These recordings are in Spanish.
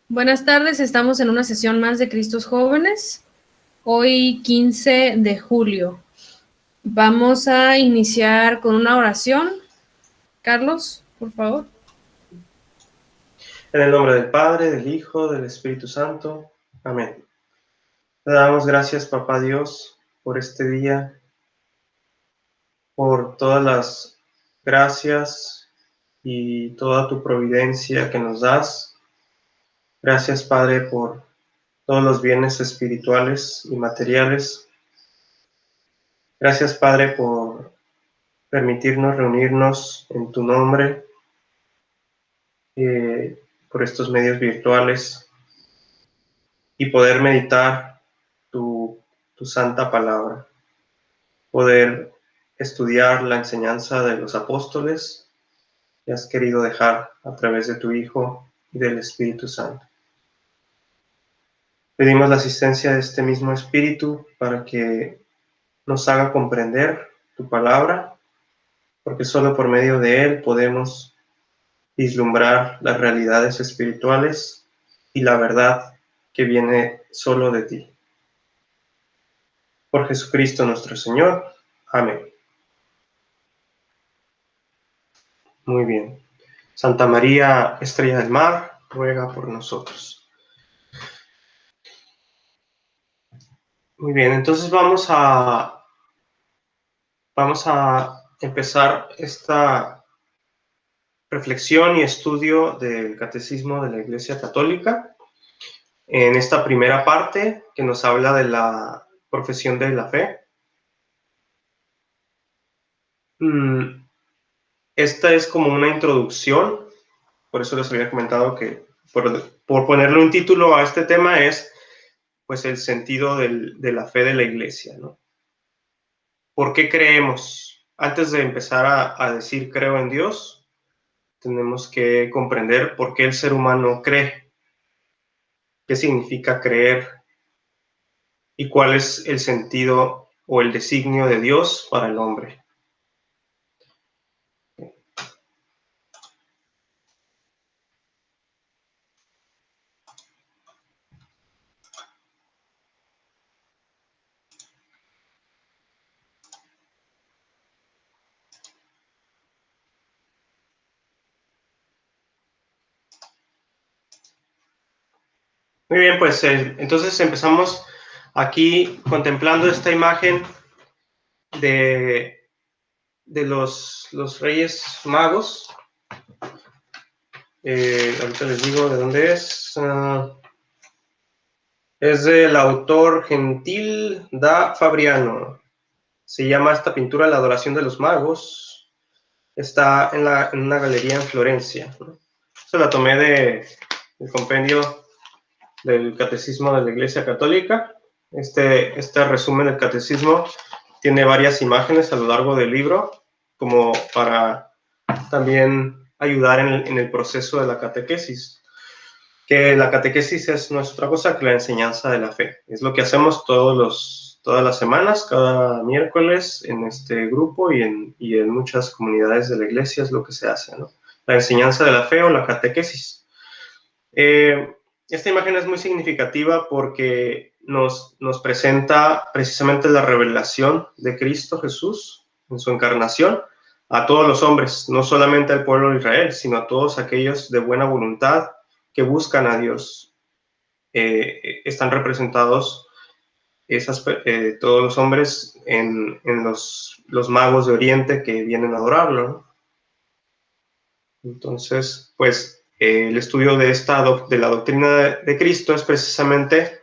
Buenas tardes, estamos en una sesión más de Cristos Jóvenes, hoy 15 de julio. Vamos a iniciar con una oración. Carlos, por favor. En el nombre del Padre, del Hijo, del Espíritu Santo. Amén. Te damos gracias, Papá Dios, por este día, por todas las gracias y toda tu providencia que nos das. Gracias, Padre, por todos los bienes espirituales y materiales. Gracias, Padre, por permitirnos reunirnos en tu nombre, por estos medios virtuales y poder meditar tu santa palabra. Poder estudiar la enseñanza de los apóstoles que has querido dejar a través de tu Hijo y del Espíritu Santo. Pedimos la asistencia de este mismo Espíritu para que nos haga comprender tu palabra, porque solo por medio de él podemos vislumbrar las realidades espirituales y la verdad que viene solo de ti. Por Jesucristo nuestro Señor. Amén. Muy bien. Santa María, Estrella del Mar, ruega por nosotros. Muy bien, entonces vamos a empezar esta reflexión y estudio del Catecismo de la Iglesia Católica. En esta primera parte que nos habla de la profesión de la fe. Esta es como una introducción, por eso les había comentado que por ponerle un título a este tema es pues el sentido de la fe de la Iglesia, ¿no? ¿Por qué creemos? Antes de empezar a decir creo en Dios, tenemos que comprender por qué el ser humano cree, qué significa creer y cuál es el sentido o el designio de Dios para el hombre. Muy bien, pues entonces empezamos aquí contemplando esta imagen de, de los Reyes Magos. Ahorita les digo de dónde es. Es del autor Gentil da Fabriano. Se llama esta pintura La Adoración de los Magos. Está en una galería en Florencia, ¿no? Se la tomé del compendio del Catecismo de la Iglesia Católica. Este resumen del Catecismo tiene varias imágenes a lo largo del libro, como para también ayudar en el proceso de la catequesis. Que la catequesis no es otra cosa que la enseñanza de la fe. Es lo que hacemos todas las semanas, cada miércoles en este grupo y en muchas comunidades de la iglesia es lo que se hace, ¿no? La enseñanza de la fe o la catequesis. Esta imagen es muy significativa porque nos presenta precisamente la revelación de Cristo Jesús en su encarnación a todos los hombres, no solamente al pueblo de Israel, sino a todos aquellos de buena voluntad que buscan a Dios. Están representados todos los hombres en los magos de Oriente que vienen a adorarlo, ¿no? Entonces, pues el estudio de la doctrina de Cristo es precisamente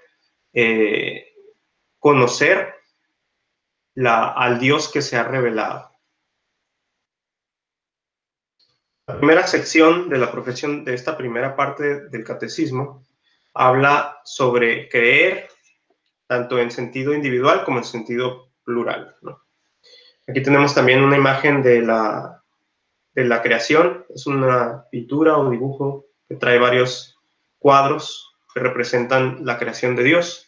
conocer al Dios que se ha revelado. La primera sección de la profesión de esta primera parte del catecismo habla sobre creer tanto en sentido individual como en sentido plural, ¿no? Aquí tenemos también una imagen de la creación. Es una pintura o dibujo que trae varios cuadros que representan la creación de Dios.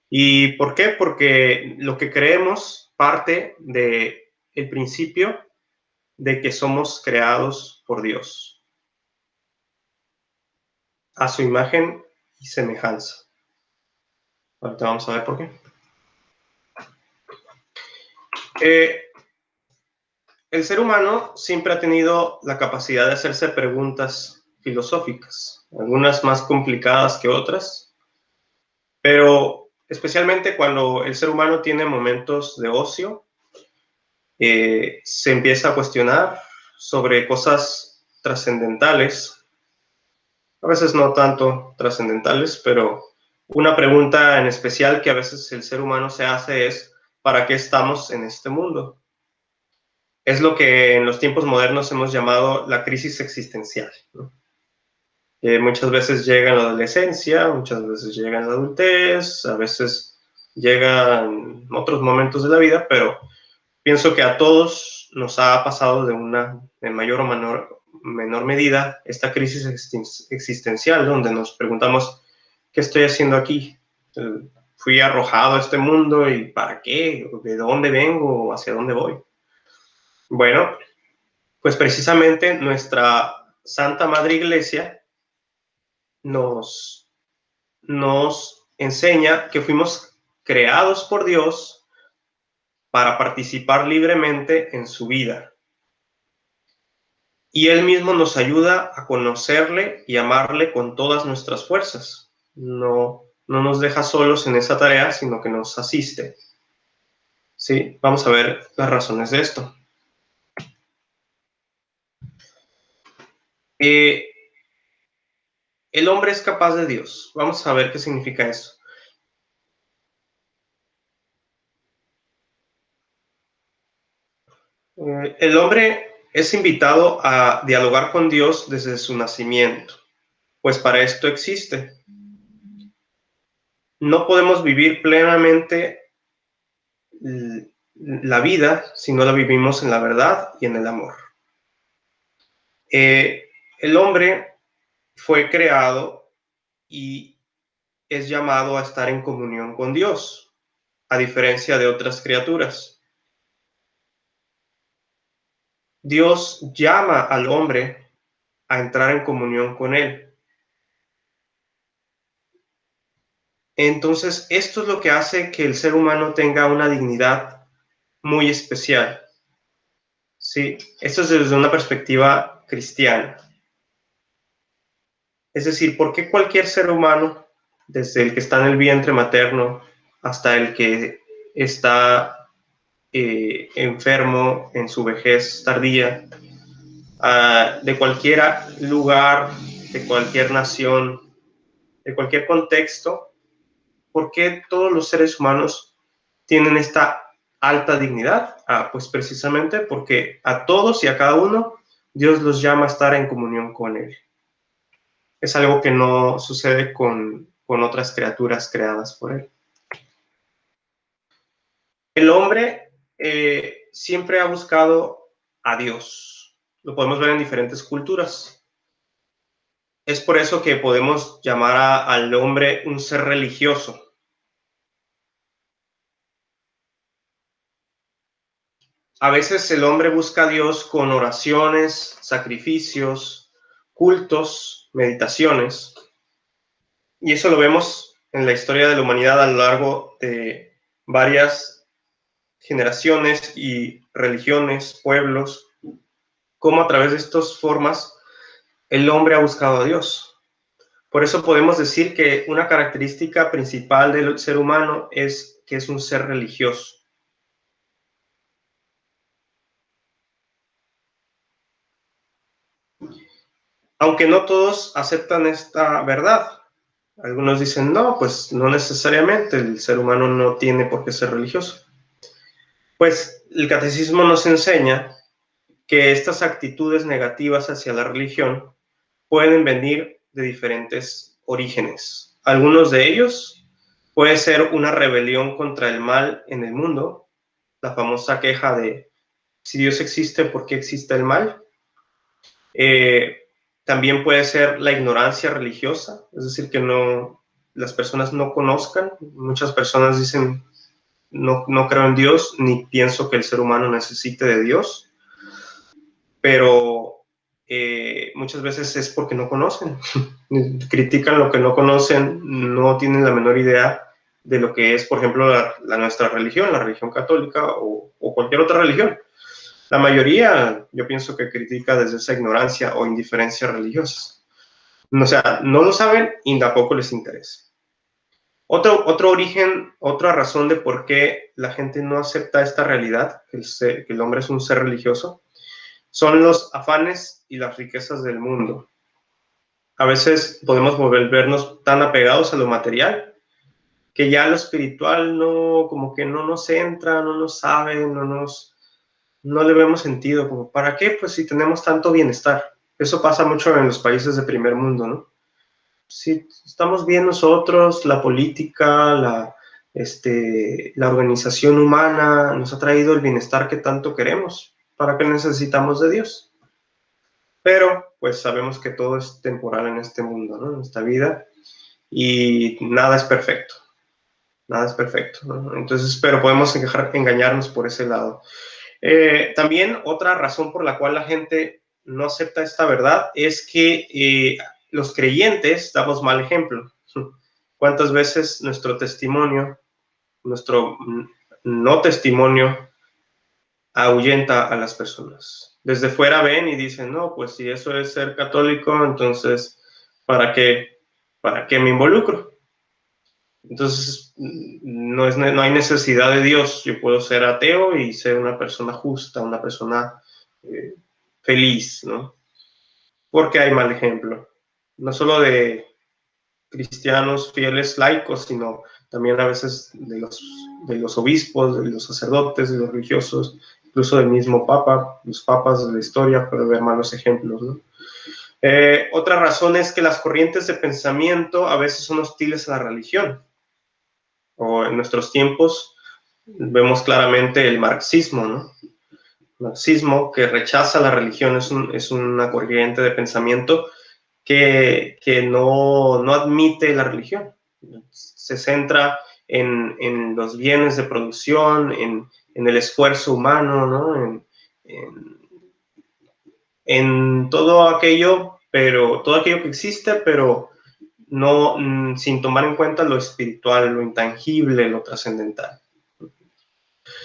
¿Y por qué? Porque lo que creemos parte del principio de que somos creados por Dios. a su imagen y semejanza. Ahorita vamos a ver por qué. El ser humano siempre ha tenido la capacidad de hacerse preguntas filosóficas, algunas más complicadas que otras, pero especialmente cuando el ser humano tiene momentos de ocio, se empieza a cuestionar sobre cosas trascendentales, a veces no tanto trascendentales, pero una pregunta en especial que a veces el ser humano se hace es: ¿para qué estamos en este mundo? Es lo que en los tiempos modernos hemos llamado la crisis existencial, ¿no? Muchas veces llega en la adolescencia, muchas veces llega en la adultez, a veces llega en otros momentos de la vida, pero pienso que a todos nos ha pasado en mayor o menor medida esta crisis existencial, donde nos preguntamos: ¿qué estoy haciendo aquí? ¿Fui arrojado a este mundo y para qué? ¿De dónde vengo? ¿Hacia dónde voy? Bueno, pues precisamente nuestra Santa Madre Iglesia nos enseña que fuimos creados por Dios para participar libremente en su vida. Y Él mismo nos ayuda a conocerle y amarle con todas nuestras fuerzas. No nos deja solos en esa tarea, sino que nos asiste. Sí, vamos a ver las razones de esto. El hombre es capaz de Dios. Vamos a ver qué significa eso. El hombre es invitado a dialogar con Dios desde su nacimiento, pues para esto existe. No podemos vivir plenamente la vida si no la vivimos en la verdad y en el amor. El hombre fue creado y es llamado a estar en comunión con Dios, a diferencia de otras criaturas. Dios llama al hombre a entrar en comunión con él. Entonces, esto es lo que hace que el ser humano tenga una dignidad muy especial. Sí, esto es desde una perspectiva cristiana. Es decir, ¿por qué cualquier ser humano, desde el que está en el vientre materno hasta el que está enfermo en su vejez tardía, de cualquier lugar, de cualquier nación, de cualquier contexto, por qué todos los seres humanos tienen esta alta dignidad? Pues precisamente porque a todos y a cada uno Dios los llama a estar en comunión con Él. Es algo que no sucede con otras criaturas creadas por Él. El hombre siempre ha buscado a Dios. Lo podemos ver en diferentes culturas. Es por eso que podemos llamar al hombre un ser religioso. A veces el hombre busca a Dios con oraciones, sacrificios, cultos, meditaciones. Y eso lo vemos en la historia de la humanidad a lo largo de varias generaciones y religiones, pueblos, cómo a través de estas formas el hombre ha buscado a Dios. Por eso podemos decir que una característica principal del ser humano es que es un ser religioso. Aunque no todos aceptan esta verdad. Algunos dicen: no, pues no necesariamente, el ser humano no tiene por qué ser religioso. Pues el catecismo nos enseña que estas actitudes negativas hacia la religión pueden venir de diferentes orígenes. Algunos de ellos puede ser una rebelión contra el mal en el mundo, la famosa queja de: si Dios existe, ¿por qué existe el mal? También puede ser la ignorancia religiosa, es decir, que las personas no conozcan. Muchas personas dicen: no creo en Dios, ni pienso que el ser humano necesite de Dios. Pero muchas veces es porque no conocen. Critican lo que no conocen, no tienen la menor idea de lo que es, por ejemplo, nuestra religión, la religión católica o cualquier otra religión. La mayoría, yo pienso que critica desde esa ignorancia o indiferencia religiosa. O sea, no lo saben y tampoco les interesa. Otro origen, otra razón de por qué la gente no acepta esta realidad, que el hombre es un ser religioso, son los afanes y las riquezas del mundo. A veces podemos volvernos tan apegados a lo material que ya lo espiritual no, como que no nos entra, no nos sabe, no le vemos sentido. Como, ¿para qué? Pues si tenemos tanto bienestar. Eso pasa mucho en los países de primer mundo, ¿no? Si estamos bien nosotros, la política, la organización humana nos ha traído el bienestar que tanto queremos. ¿Para qué necesitamos de Dios? Pero pues sabemos que todo es temporal en este mundo, ¿no? En esta vida, y nada es perfecto. Nada es perfecto, ¿no? Entonces, pero podemos engañarnos por ese lado. También otra razón por la cual la gente no acepta esta verdad es que los creyentes damos mal ejemplo. ¿Cuántas veces nuestro testimonio, nuestro no testimonio ahuyenta a las personas? Desde fuera ven y dicen, no, pues si eso es ser católico, entonces, ¿para qué me involucro? Entonces, no hay necesidad de Dios. Yo puedo ser ateo y ser una persona justa, una persona feliz, ¿no? Porque hay mal ejemplo. No solo de cristianos fieles laicos, sino también a veces de los obispos, de los sacerdotes, de los religiosos, incluso del mismo papa. Los papas de la historia pueden ver malos ejemplos, ¿no? Otra razón es que las corrientes de pensamiento a veces son hostiles a la religión. O en nuestros tiempos vemos claramente el marxismo, ¿no? El marxismo que rechaza la religión es una corriente de pensamiento que no admite la religión. Se centra en los bienes de producción, en el esfuerzo humano, ¿no? En todo aquello, pero todo aquello que existe, pero no sin tomar en cuenta lo espiritual, lo intangible, lo trascendental.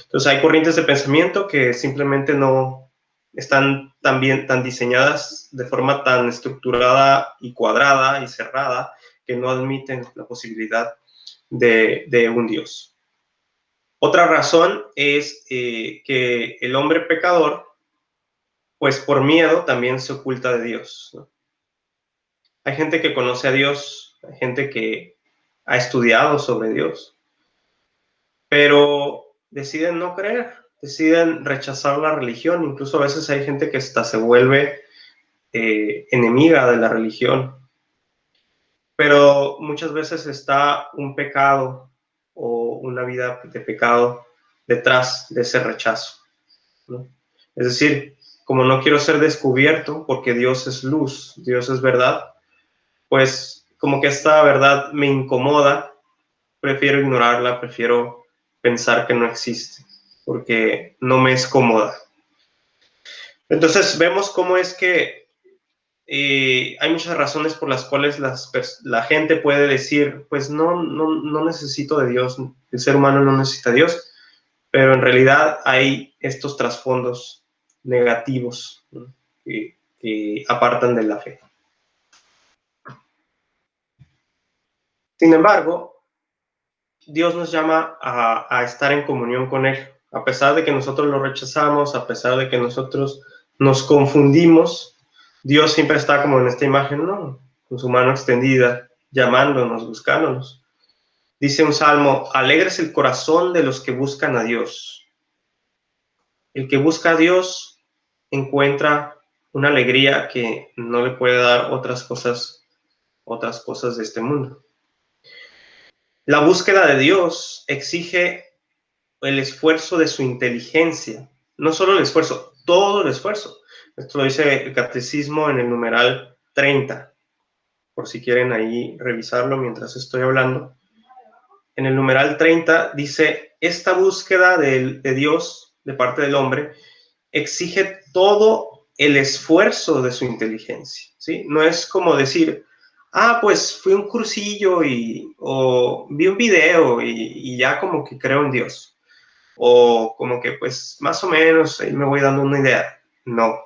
Entonces hay corrientes de pensamiento que simplemente no están tan diseñadas de forma tan estructurada y cuadrada y cerrada que no admiten la posibilidad de un Dios. Otra razón es que el hombre pecador, pues por miedo también se oculta de Dios, ¿no? Hay gente que conoce a Dios, hay gente que ha estudiado sobre Dios, pero deciden no creer, deciden rechazar la religión. Incluso a veces hay gente que hasta se vuelve enemiga de la religión, pero muchas veces está un pecado o una vida de pecado detrás de ese rechazo, ¿no? Es decir, como no quiero ser descubierto porque Dios es luz, Dios es verdad, pues como que esta verdad me incomoda, prefiero ignorarla, prefiero pensar que no existe, porque no me es cómoda. Entonces vemos cómo es que hay muchas razones por las cuales la gente puede decir, pues no necesito de Dios, el ser humano no necesita de Dios, pero en realidad hay estos trasfondos negativos, ¿no? que apartan de la fe. Sin embargo, Dios nos llama a estar en comunión con Él. A pesar de que nosotros lo rechazamos, a pesar de que nosotros nos confundimos, Dios siempre está como en esta imagen, ¿no? Con su mano extendida, llamándonos, buscándonos. Dice un salmo, alegres el corazón de los que buscan a Dios. El que busca a Dios encuentra una alegría que no le puede dar otras cosas de este mundo. La búsqueda de Dios exige el esfuerzo de su inteligencia, no solo el esfuerzo, todo el esfuerzo. Esto lo dice el catecismo en el numeral 30, por si quieren ahí revisarlo mientras estoy hablando. En el numeral 30 dice, esta búsqueda de Dios de parte del hombre exige todo el esfuerzo de su inteligencia, ¿sí? No es como decir, pues fui a un cursillo o vi un video y ya como que creo en Dios. O como que pues más o menos ahí me voy dando una idea. No.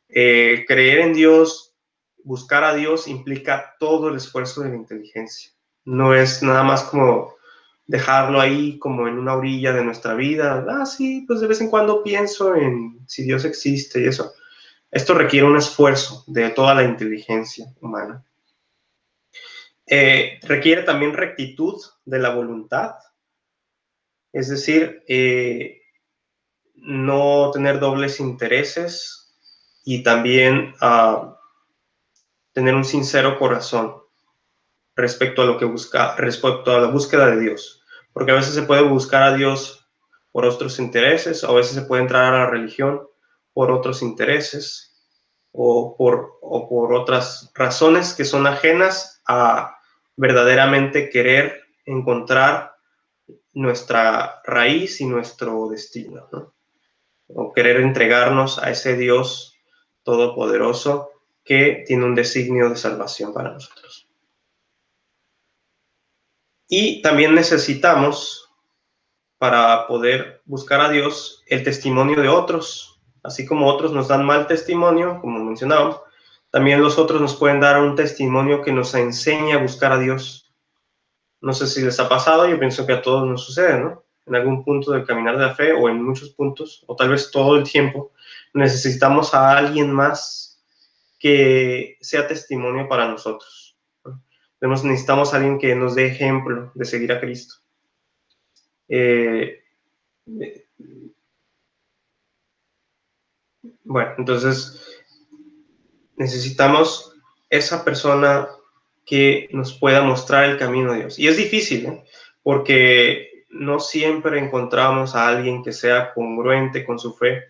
Creer en Dios, buscar a Dios implica todo el esfuerzo de la inteligencia. No es nada más como dejarlo ahí como en una orilla de nuestra vida. Sí, pues de vez en cuando pienso en si Dios existe y eso. Esto requiere un esfuerzo de toda la inteligencia humana. Requiere también rectitud de la voluntad, es decir, no tener dobles intereses y también tener un sincero corazón respecto a lo que busca, respecto a la búsqueda de Dios. Porque a veces se puede buscar a Dios por otros intereses, o a veces se puede entrar a la religión por otros intereses o por otras razones que son ajenas a verdaderamente querer encontrar nuestra raíz y nuestro destino, ¿no? O querer entregarnos a ese Dios todopoderoso que tiene un designio de salvación para nosotros. Y también necesitamos, para poder buscar a Dios, el testimonio de otros. Así como otros nos dan mal testimonio, como mencionábamos, también los otros nos pueden dar un testimonio que nos enseña a buscar a Dios. No sé si les ha pasado, yo pienso que a todos nos sucede, ¿no? En algún punto del caminar de la fe o en muchos puntos, o tal vez todo el tiempo, necesitamos a alguien más que sea testimonio para nosotros, ¿no? Necesitamos a alguien que nos dé ejemplo de seguir a Cristo. Bueno, entonces necesitamos esa persona que nos pueda mostrar el camino de Dios. Y es difícil, ¿eh? Porque no siempre encontramos a alguien que sea congruente con su fe.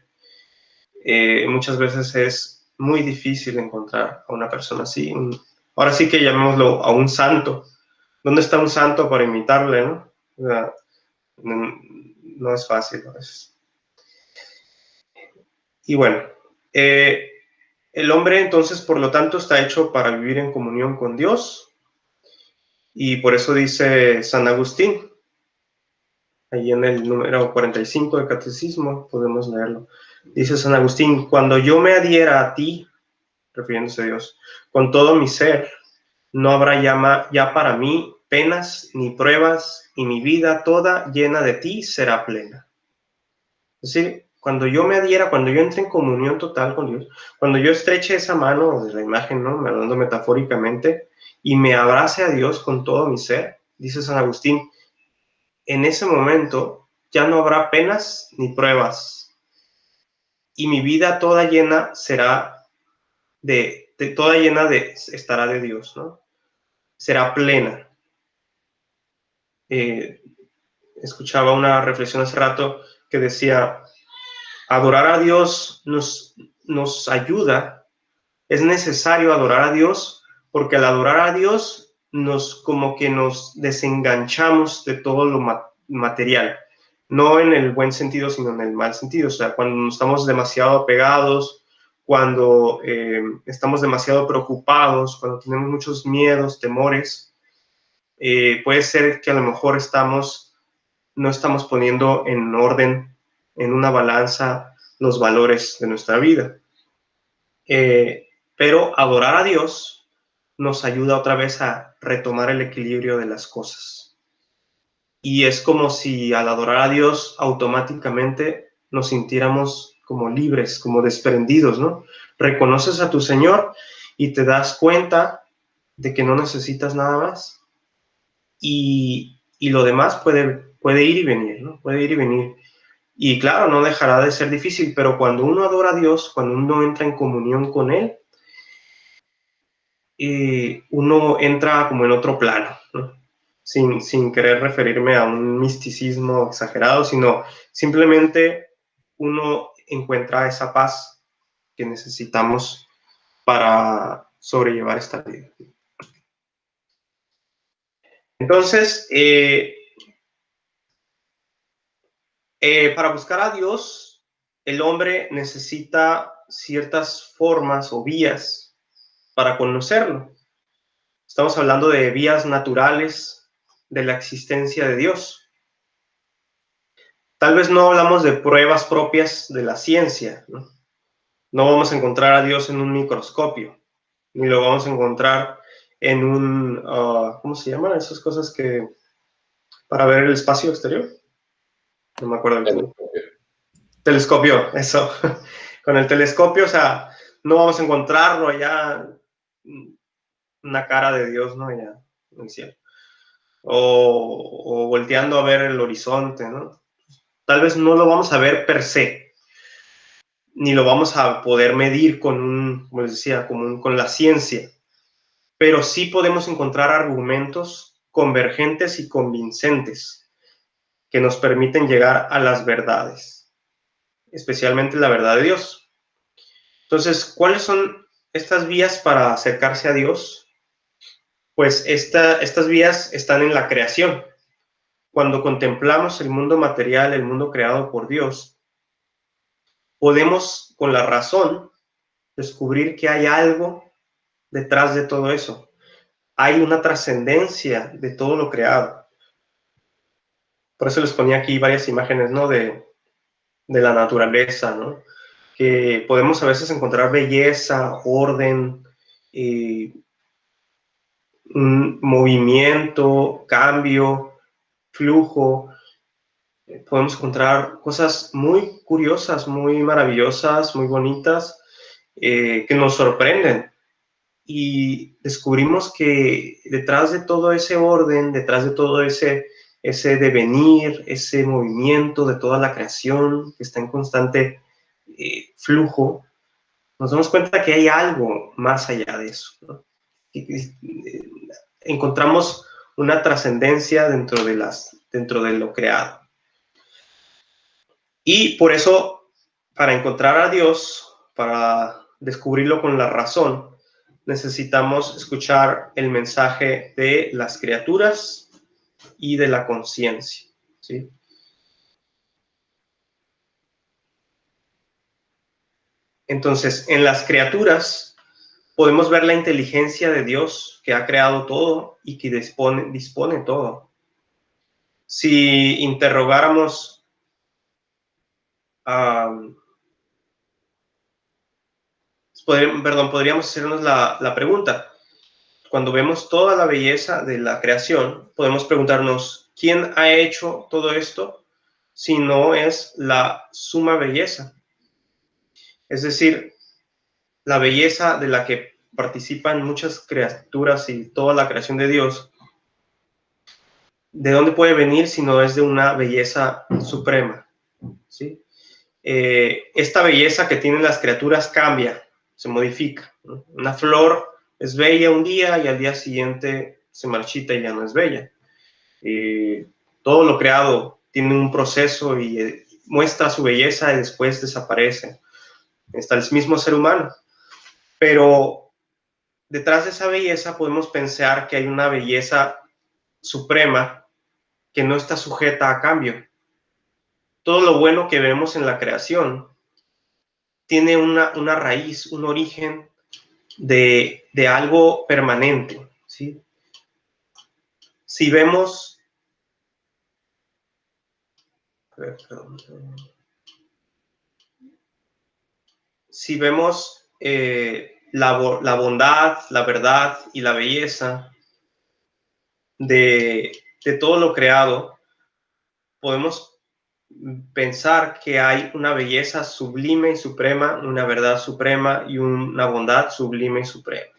Muchas veces es muy difícil encontrar a una persona así. Ahora sí que llamémoslo a un santo. ¿Dónde está un santo para imitarle, no? O sea, no es fácil a veces. Y bueno, el hombre entonces, por lo tanto, está hecho para vivir en comunión con Dios. Y por eso dice San Agustín, ahí en el número 45 del Catecismo, podemos leerlo. Dice San Agustín, cuando yo me adhiera a ti, refiriéndose a Dios, con todo mi ser, no habrá ya para mí penas ni pruebas, y mi vida toda llena de ti será plena. Es decir, cuando yo me adhiera, cuando yo entre en comunión total con Dios, cuando yo estreche esa mano de la imagen, ¿no? Hablando metafóricamente, y me abrace a Dios con todo mi ser, dice San Agustín, en ese momento ya no habrá penas ni pruebas, y mi vida toda llena será toda llena estará de Dios, ¿no? Será plena. Escuchaba una reflexión hace rato que decía, adorar a Dios nos ayuda, es necesario adorar a Dios, porque al adorar a Dios como que nos desenganchamos de todo lo material, no en el buen sentido, sino en el mal sentido. O sea, cuando estamos demasiado apegados, cuando estamos demasiado preocupados, cuando tenemos muchos miedos, temores, puede ser que a lo mejor no estamos poniendo en orden, en una balanza, los valores de nuestra vida. Pero adorar a Dios nos ayuda otra vez a retomar el equilibrio de las cosas. Y es como si al adorar a Dios automáticamente nos sintiéramos como libres, como desprendidos, ¿no? Reconoces a tu Señor y te das cuenta de que no necesitas nada más. Y lo demás puede ir y venir, ¿no? Puede ir y venir. Y claro, no dejará de ser difícil, pero cuando uno adora a Dios, cuando uno entra en comunión con Él, uno entra como en otro plano, ¿no? Sin querer referirme a un misticismo exagerado, sino simplemente uno encuentra esa paz que necesitamos para sobrellevar esta vida. Entonces, para buscar a Dios, el hombre necesita ciertas formas o vías para conocerlo. Estamos hablando de vías naturales de la existencia de Dios. Tal vez no hablamos de pruebas propias de la ciencia, ¿no? No vamos a encontrar a Dios en un microscopio, ni lo vamos a encontrar en un, ¿cómo se llaman esas cosas que para ver el espacio exterior? No me acuerdo el nombre. Telescopio, eso. Con el telescopio, o sea, no vamos a encontrarlo allá, una cara de Dios, ¿no? Allá en el cielo. O volteando a ver el horizonte, ¿no? Tal vez no lo vamos a ver per se, ni lo vamos a poder medir con como les decía, con la ciencia, pero sí podemos encontrar argumentos convergentes y convincentes que nos permiten llegar a las verdades, especialmente la verdad de Dios. Entonces, ¿cuáles son estas vías para acercarse a Dios? Pues estas vías están en la creación. Cuando contemplamos el mundo material, el mundo creado por Dios, podemos con la razón descubrir que hay algo detrás de todo eso. Hay una trascendencia de todo lo creado. Por eso les ponía aquí varias imágenes, ¿no? De la naturaleza, ¿no? Que podemos a veces encontrar belleza, orden, un movimiento, cambio, flujo. Podemos encontrar cosas muy curiosas, muy maravillosas, muy bonitas, que nos sorprenden. Y descubrimos que detrás de todo ese orden, detrás de todo ese devenir, ese movimiento de toda la creación que está en constante flujo, nos damos cuenta que hay algo más allá de eso, ¿no? Encontramos una trascendencia dentro de lo creado. Y por eso, para encontrar a Dios, para descubrirlo con la razón, necesitamos escuchar el mensaje de las criaturas y de la conciencia, ¿sí? Entonces, en las criaturas podemos ver la inteligencia de Dios que ha creado todo y que dispone todo. Si interrogáramos podríamos hacernos la pregunta. Cuando vemos toda la belleza de la creación, podemos preguntarnos, ¿quién ha hecho todo esto si no es la suma belleza? Es decir, la belleza de la que participan muchas criaturas y toda la creación de Dios, ¿de dónde puede venir si no es de una belleza suprema? ¿Sí? Esta belleza que tienen las criaturas cambia, se modifica, ¿no? Una flor es bella un día y al día siguiente se marchita y ya no es bella. Todo lo creado tiene un proceso y muestra su belleza y después desaparece. Está el mismo ser humano. Pero detrás de esa belleza podemos pensar que hay una belleza suprema que no está sujeta a cambio. Todo lo bueno que vemos en la creación tiene una raíz, un origen de algo permanente, ¿sí? Si vemos, si vemos la bondad, la verdad y la belleza de todo lo creado, podemos pensar que hay una belleza sublime y suprema, una verdad suprema y una bondad sublime y suprema.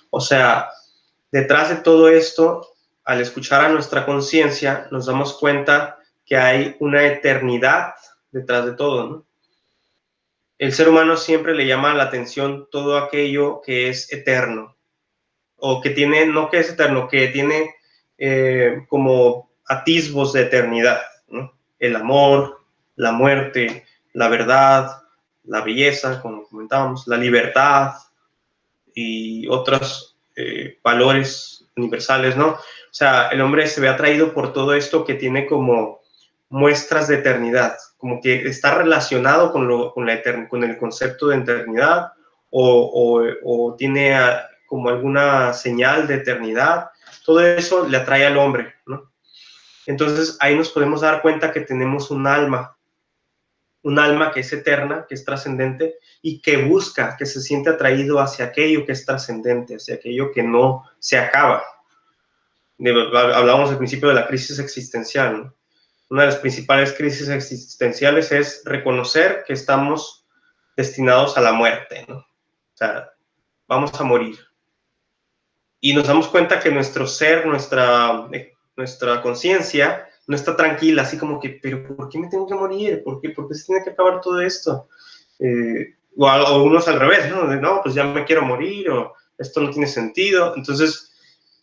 O sea, detrás de todo esto, al escuchar a nuestra conciencia, nos damos cuenta que hay una eternidad detrás de todo, ¿no? El ser humano siempre le llama la atención todo aquello que es eterno, o que tiene, no que es eterno, que tiene como atisbos de eternidad, ¿no? El amor, la muerte, la verdad, la belleza, como comentábamos, la libertad y otros valores universales, ¿no? O sea, el hombre se ve atraído por todo esto que tiene como muestras de eternidad, como que está relacionado con el concepto de eternidad o tiene como alguna señal de eternidad. Todo eso le atrae al hombre, ¿no? Entonces ahí nos podemos dar cuenta que tenemos un alma que es eterna, que es trascendente y que busca, que se siente atraído hacia aquello que es trascendente, hacia aquello que no se acaba. Hablábamos al principio de la crisis existencial, ¿no? Una de las principales crisis existenciales es reconocer que estamos destinados a la muerte, ¿no? O sea, vamos a morir. Y nos damos cuenta que nuestro ser, nuestra conciencia no está tranquila, así como que, pero ¿por qué me tengo que morir? ¿Por qué se tiene que acabar todo esto? O unos al revés, ¿no? No, pues ya me quiero morir, o esto no tiene sentido. Entonces,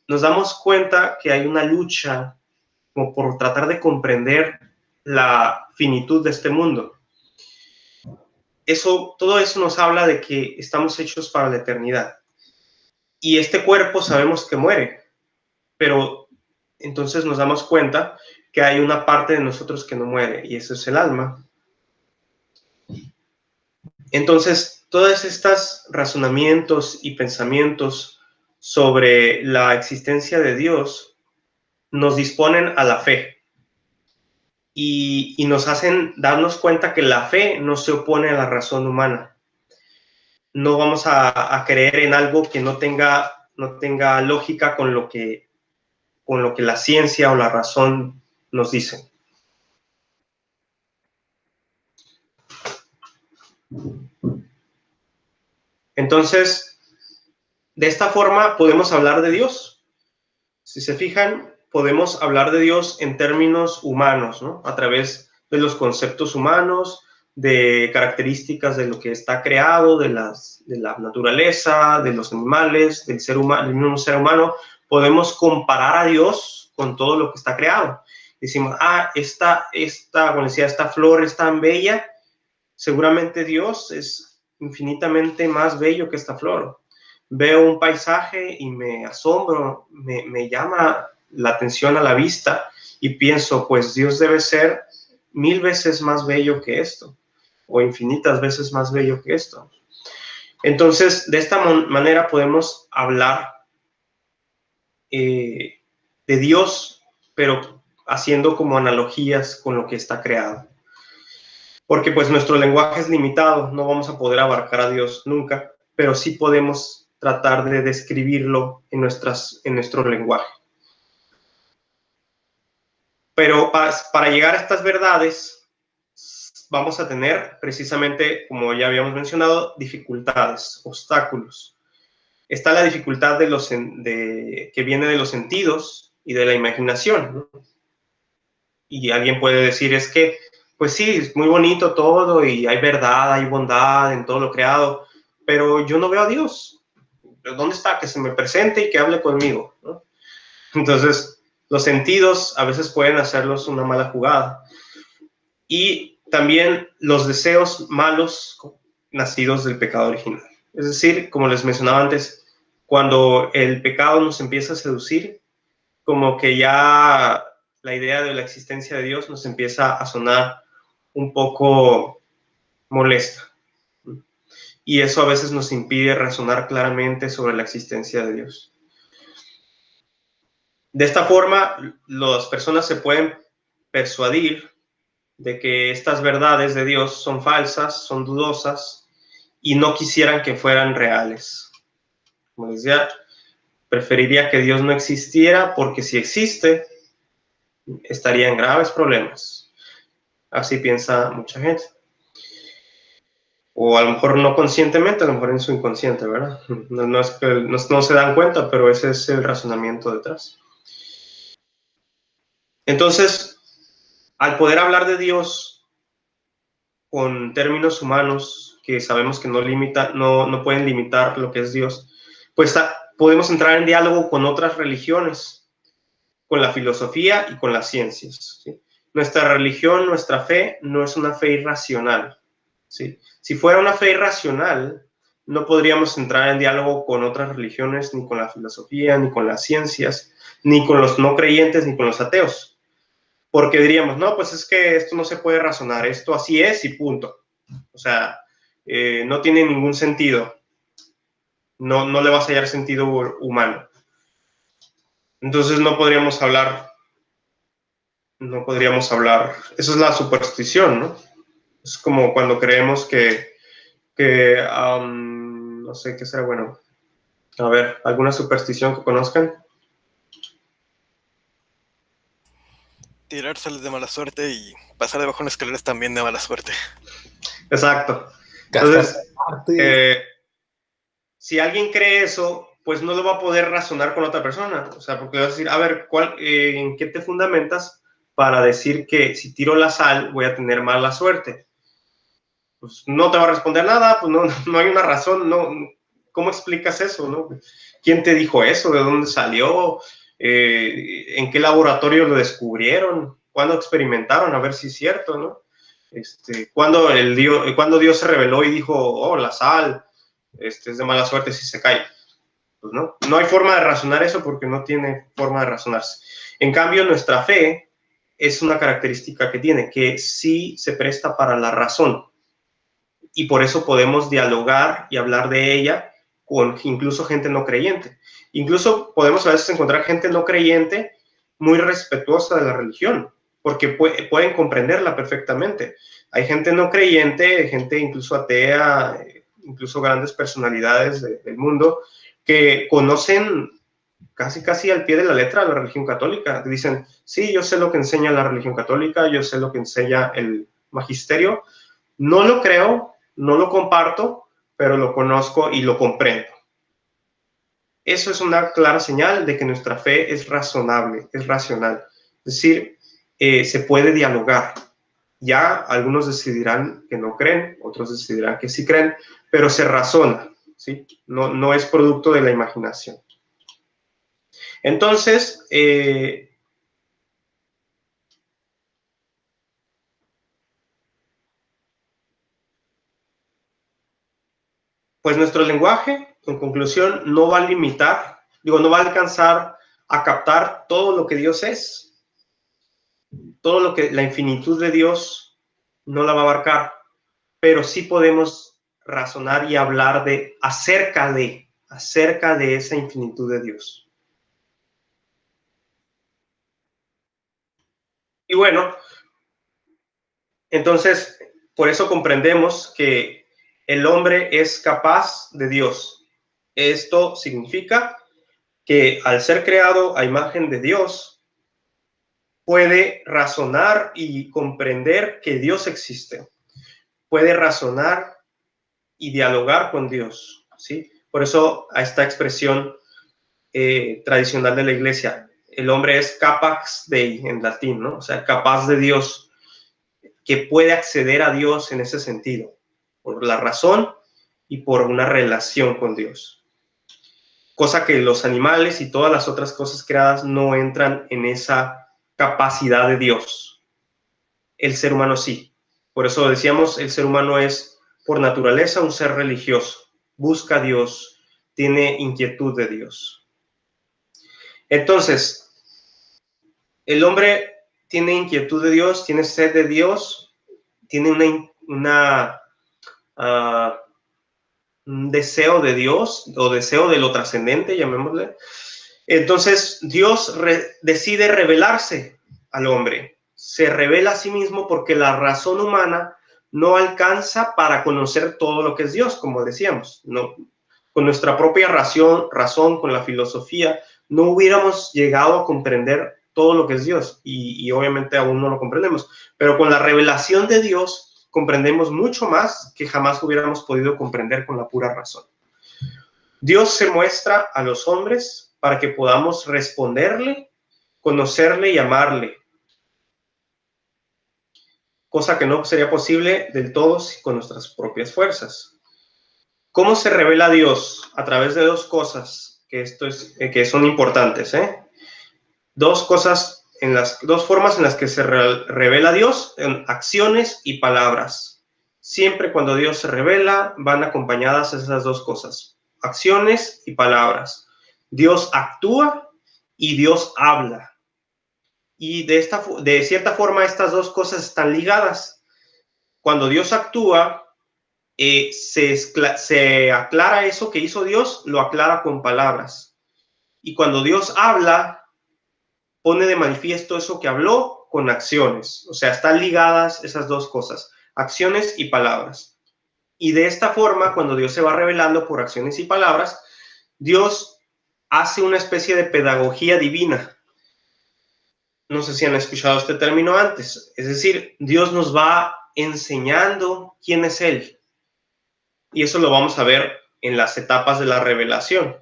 nos damos cuenta que hay una lucha como por tratar de comprender la finitud de este mundo. Todo eso nos habla de que estamos hechos para la eternidad. Y este cuerpo sabemos que muere, pero entonces nos damos cuenta que hay una parte de nosotros que no muere, y eso es el alma. Entonces, todos estos razonamientos y pensamientos sobre la existencia de Dios nos disponen a la fe y nos hacen darnos cuenta que la fe no se opone a la razón humana. No vamos a creer en algo que no tenga lógica con lo que la ciencia o la razón nos dicen. Entonces, de esta forma podemos hablar de Dios. Si se fijan, podemos hablar de Dios en términos humanos, ¿no? A través de los conceptos humanos, de características de lo que está creado, de la naturaleza, de los animales, del mismo ser humano. Podemos comparar a Dios con todo lo que está creado. Decimos, como decía, esta flor es tan bella, seguramente Dios es infinitamente más bello que esta flor. Veo un paisaje y me asombro, me llama la atención a la vista y pienso, pues Dios debe ser 1000 veces más bello que esto, o infinitas veces más bello que esto. Entonces, de esta manera podemos hablar de Dios, pero haciendo como analogías con lo que está creado. Porque pues nuestro lenguaje es limitado, no vamos a poder abarcar a Dios nunca, pero sí podemos tratar de describirlo en nuestro lenguaje. Pero para llegar a estas verdades vamos a tener precisamente, como ya habíamos mencionado, dificultades, obstáculos. Está la dificultad que viene de los sentidos y de la imaginación, ¿no? Y alguien puede decir, es que, pues sí, es muy bonito todo y hay verdad, hay bondad en todo lo creado, pero yo no veo a Dios. ¿Dónde está? Que se me presente y que hable conmigo, ¿no? Entonces, los sentidos a veces pueden hacerlos una mala jugada. Y también los deseos malos nacidos del pecado original. Es decir, como les mencionaba antes, cuando el pecado nos empieza a seducir, como que ya la idea de la existencia de Dios nos empieza a sonar un poco molesta. Y eso a veces nos impide razonar claramente sobre la existencia de Dios. De esta forma, las personas se pueden persuadir de que estas verdades de Dios son falsas, son dudosas, y no quisieran que fueran reales. Como les decía, preferiría que Dios no existiera porque si existe, estaría en graves problemas. Así piensa mucha gente. O a lo mejor no conscientemente, a lo mejor en su inconsciente, ¿verdad? No es que no se dan cuenta, pero ese es el razonamiento detrás. Entonces, al poder hablar de Dios con términos humanos que sabemos que no pueden limitar lo que es Dios, pues podemos entrar en diálogo con otras religiones, con la filosofía y con las ciencias, ¿sí? Nuestra religión, nuestra fe, no es una fe irracional, ¿sí? Si fuera una fe irracional, no podríamos entrar en diálogo con otras religiones, ni con la filosofía, ni con las ciencias, ni con los no creyentes, ni con los ateos. porque diríamos, no, pues es que esto no se puede razonar, esto así es y punto. O sea, no tiene ningún sentido. No le vas a hallar sentido humano. Entonces no podríamos hablar, eso es la superstición, ¿no? Es como cuando creemos que no sé qué será bueno. A ver, ¿alguna superstición que conozcan? Tirárseles de mala suerte y pasar debajo de una escalera es también de mala suerte. Exacto. Entonces, si alguien cree eso, pues no lo va a poder razonar con otra persona. O sea, porque va a decir, a ver, ¿en qué te fundamentas para decir que si tiro la sal voy a tener mala suerte? Pues no te va a responder nada, pues no hay una razón, no. ¿Cómo explicas eso, no? ¿Quién te dijo eso? ¿De dónde salió? ¿En qué laboratorio lo descubrieron? ¿Cuándo experimentaron? A ver si es cierto, ¿no? ¿Cuándo Dios se reveló y dijo, oh, la sal es de mala suerte si se cae? Pues no hay forma de razonar eso porque no tiene forma de razonarse. En cambio, nuestra fe es una característica que tiene, que sí se presta para la razón. Y por eso podemos dialogar y hablar de ella con incluso gente no creyente. Incluso podemos a veces encontrar gente no creyente muy respetuosa de la religión, porque pueden comprenderla perfectamente. Hay gente no creyente, gente incluso atea, incluso grandes personalidades del mundo, que conocen casi al pie de la letra la religión católica. Dicen, sí, yo sé lo que enseña la religión católica, yo sé lo que enseña el magisterio. No lo creo, no lo comparto, pero lo conozco y lo comprendo. Eso es una clara señal de que nuestra fe es razonable, es racional. Es decir, se puede dialogar. Ya algunos decidirán que no creen, otros decidirán que sí creen, pero se razona, ¿sí? No es producto de la imaginación. Entonces, pues nuestro lenguaje, en conclusión, no va a limitar, no va a alcanzar a captar todo lo que Dios es. Todo lo que la infinitud de Dios no la va a abarcar, pero sí podemos razonar y hablar acerca de esa infinitud de Dios. Y bueno, entonces, por eso comprendemos que el hombre es capaz de Dios. Esto significa que al ser creado a imagen de Dios, puede razonar y comprender que Dios existe. Puede razonar y dialogar con Dios, ¿sí? Por eso a esta expresión tradicional de la iglesia, el hombre es capax Dei en latín, ¿no? O sea, capaz de Dios, que puede acceder a Dios en ese sentido, por la razón y por una relación con Dios. Cosa que los animales y todas las otras cosas creadas no entran en esa capacidad de Dios. El ser humano sí. Por eso decíamos, el ser humano es por naturaleza un ser religioso. Busca a Dios, tiene inquietud de Dios. Entonces, el hombre tiene inquietud de Dios, tiene sed de Dios, tiene un deseo de Dios o deseo de lo trascendente, llamémosle. Entonces, Dios decide revelarse al hombre. Se revela a sí mismo porque la razón humana no alcanza para conocer todo lo que es Dios, como decíamos. No, con nuestra propia razón, con la filosofía, no hubiéramos llegado a comprender todo lo que es Dios y obviamente aún no lo comprendemos. Pero con la revelación de Dios comprendemos mucho más que jamás hubiéramos podido comprender con la pura razón. Dios se muestra a los hombres para que podamos responderle, conocerle y amarle, cosa que no sería posible del todo con nuestras propias fuerzas. ¿Cómo se revela Dios? A través de dos cosas que son importantes, dos formas en las que se revela Dios, en acciones y palabras. Siempre cuando Dios se revela, van acompañadas esas dos cosas, acciones y palabras. Dios actúa y Dios habla. Y de cierta forma estas dos cosas están ligadas. Cuando Dios actúa, se aclara eso que hizo Dios, lo aclara con palabras. Y cuando Dios habla, pone de manifiesto eso que habló con acciones. O sea, están ligadas esas dos cosas, acciones y palabras. Y de esta forma, cuando Dios se va revelando por acciones y palabras, Dios hace una especie de pedagogía divina. No sé si han escuchado este término antes. Es decir, Dios nos va enseñando quién es Él. Y eso lo vamos a ver en las etapas de la revelación.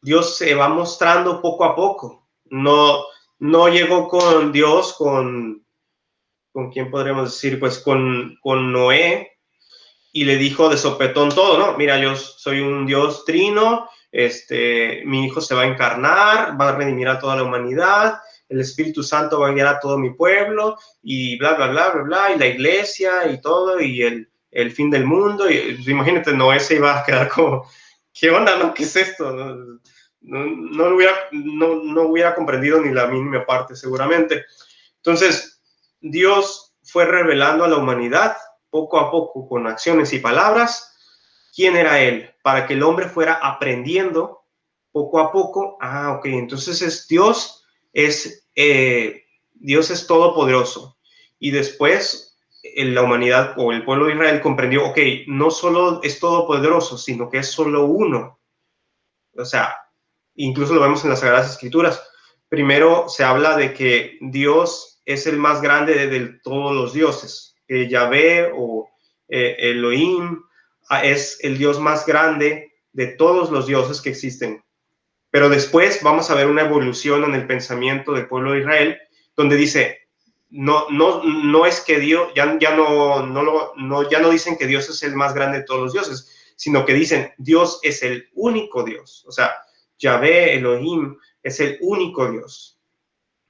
Dios se va mostrando poco a poco. No llegó con Dios, ¿con quién podríamos decir? Pues con Noé, y le dijo de sopetón todo, ¿no? Mira, yo soy un Dios trino, mi hijo se va a encarnar, va a redimir a toda la humanidad, el Espíritu Santo va a guiar a todo mi pueblo, y bla, bla, bla, bla, bla, y la iglesia, y todo, y el fin del mundo, y pues, imagínate, Noé se iba a quedar como, ¿qué onda, no? ¿Qué es esto? No hubiera comprendido ni la mínima parte, seguramente. Entonces, Dios fue revelando a la humanidad poco a poco, con acciones y palabras, quién era Él, para que el hombre fuera aprendiendo poco a poco. Ok, entonces Dios es todopoderoso. Y después la humanidad o el pueblo de Israel comprendió, ok, no solo es todopoderoso, sino que es solo uno. O sea, incluso lo vemos en las Sagradas Escrituras. Primero se habla de que Dios es el más grande de todos los dioses, que Yahvé o Elohim es el Dios más grande de todos los dioses que existen. Pero después vamos a ver una evolución en el pensamiento del pueblo de Israel, donde dice, no es que Dios, ya no dicen que Dios es el más grande de todos los dioses, sino que dicen, Dios es el único Dios. O sea, Yahvé, Elohim, es el único Dios.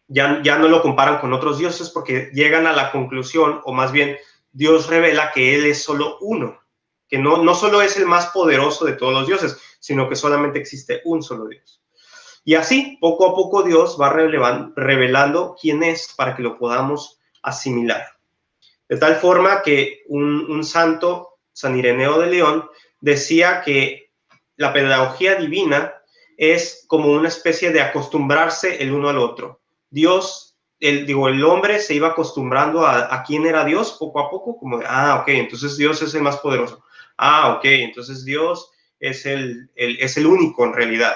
Ya no lo comparan con otros dioses porque llegan a la conclusión, o más bien, Dios revela que Él es solo uno, que no solo es el más poderoso de todos los dioses, sino que solamente existe un solo Dios. Y así, poco a poco, Dios va revelando quién es para que lo podamos asimilar. De tal forma que un santo, San Ireneo de León, decía que la pedagogía divina es como una especie de acostumbrarse el uno al otro. Dios, el hombre se iba acostumbrando a quién era Dios poco a poco, como de, ok, entonces Dios es el más poderoso. Ok, entonces Dios es el único en realidad.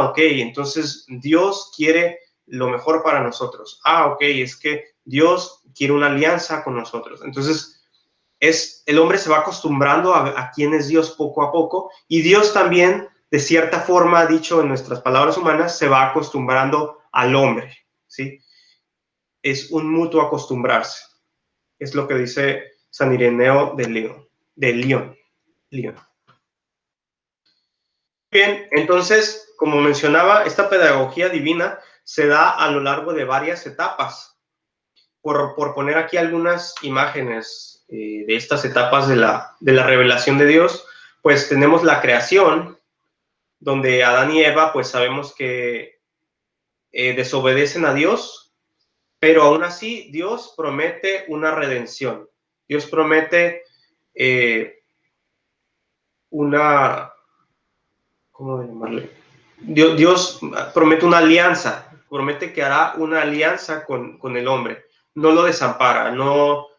Ok, entonces Dios quiere lo mejor para nosotros. Ok, es que Dios quiere una alianza con nosotros. Entonces, el hombre se va acostumbrando a quién es Dios poco a poco, y Dios también, de cierta forma, dicho en nuestras palabras humanas, se va acostumbrando al hombre, ¿sí? Es un mutuo acostumbrarse. Es lo que dice San Ireneo de León. Bien, entonces, como mencionaba, esta pedagogía divina se da a lo largo de varias etapas. Por poner aquí algunas imágenes de estas etapas de la revelación de Dios, pues tenemos la creación, donde Adán y Eva, pues sabemos que desobedecen a Dios, pero aún así Dios promete una redención. Dios promete ¿cómo llamarle? Dios promete una alianza, promete que hará una alianza con el hombre. No lo desampara,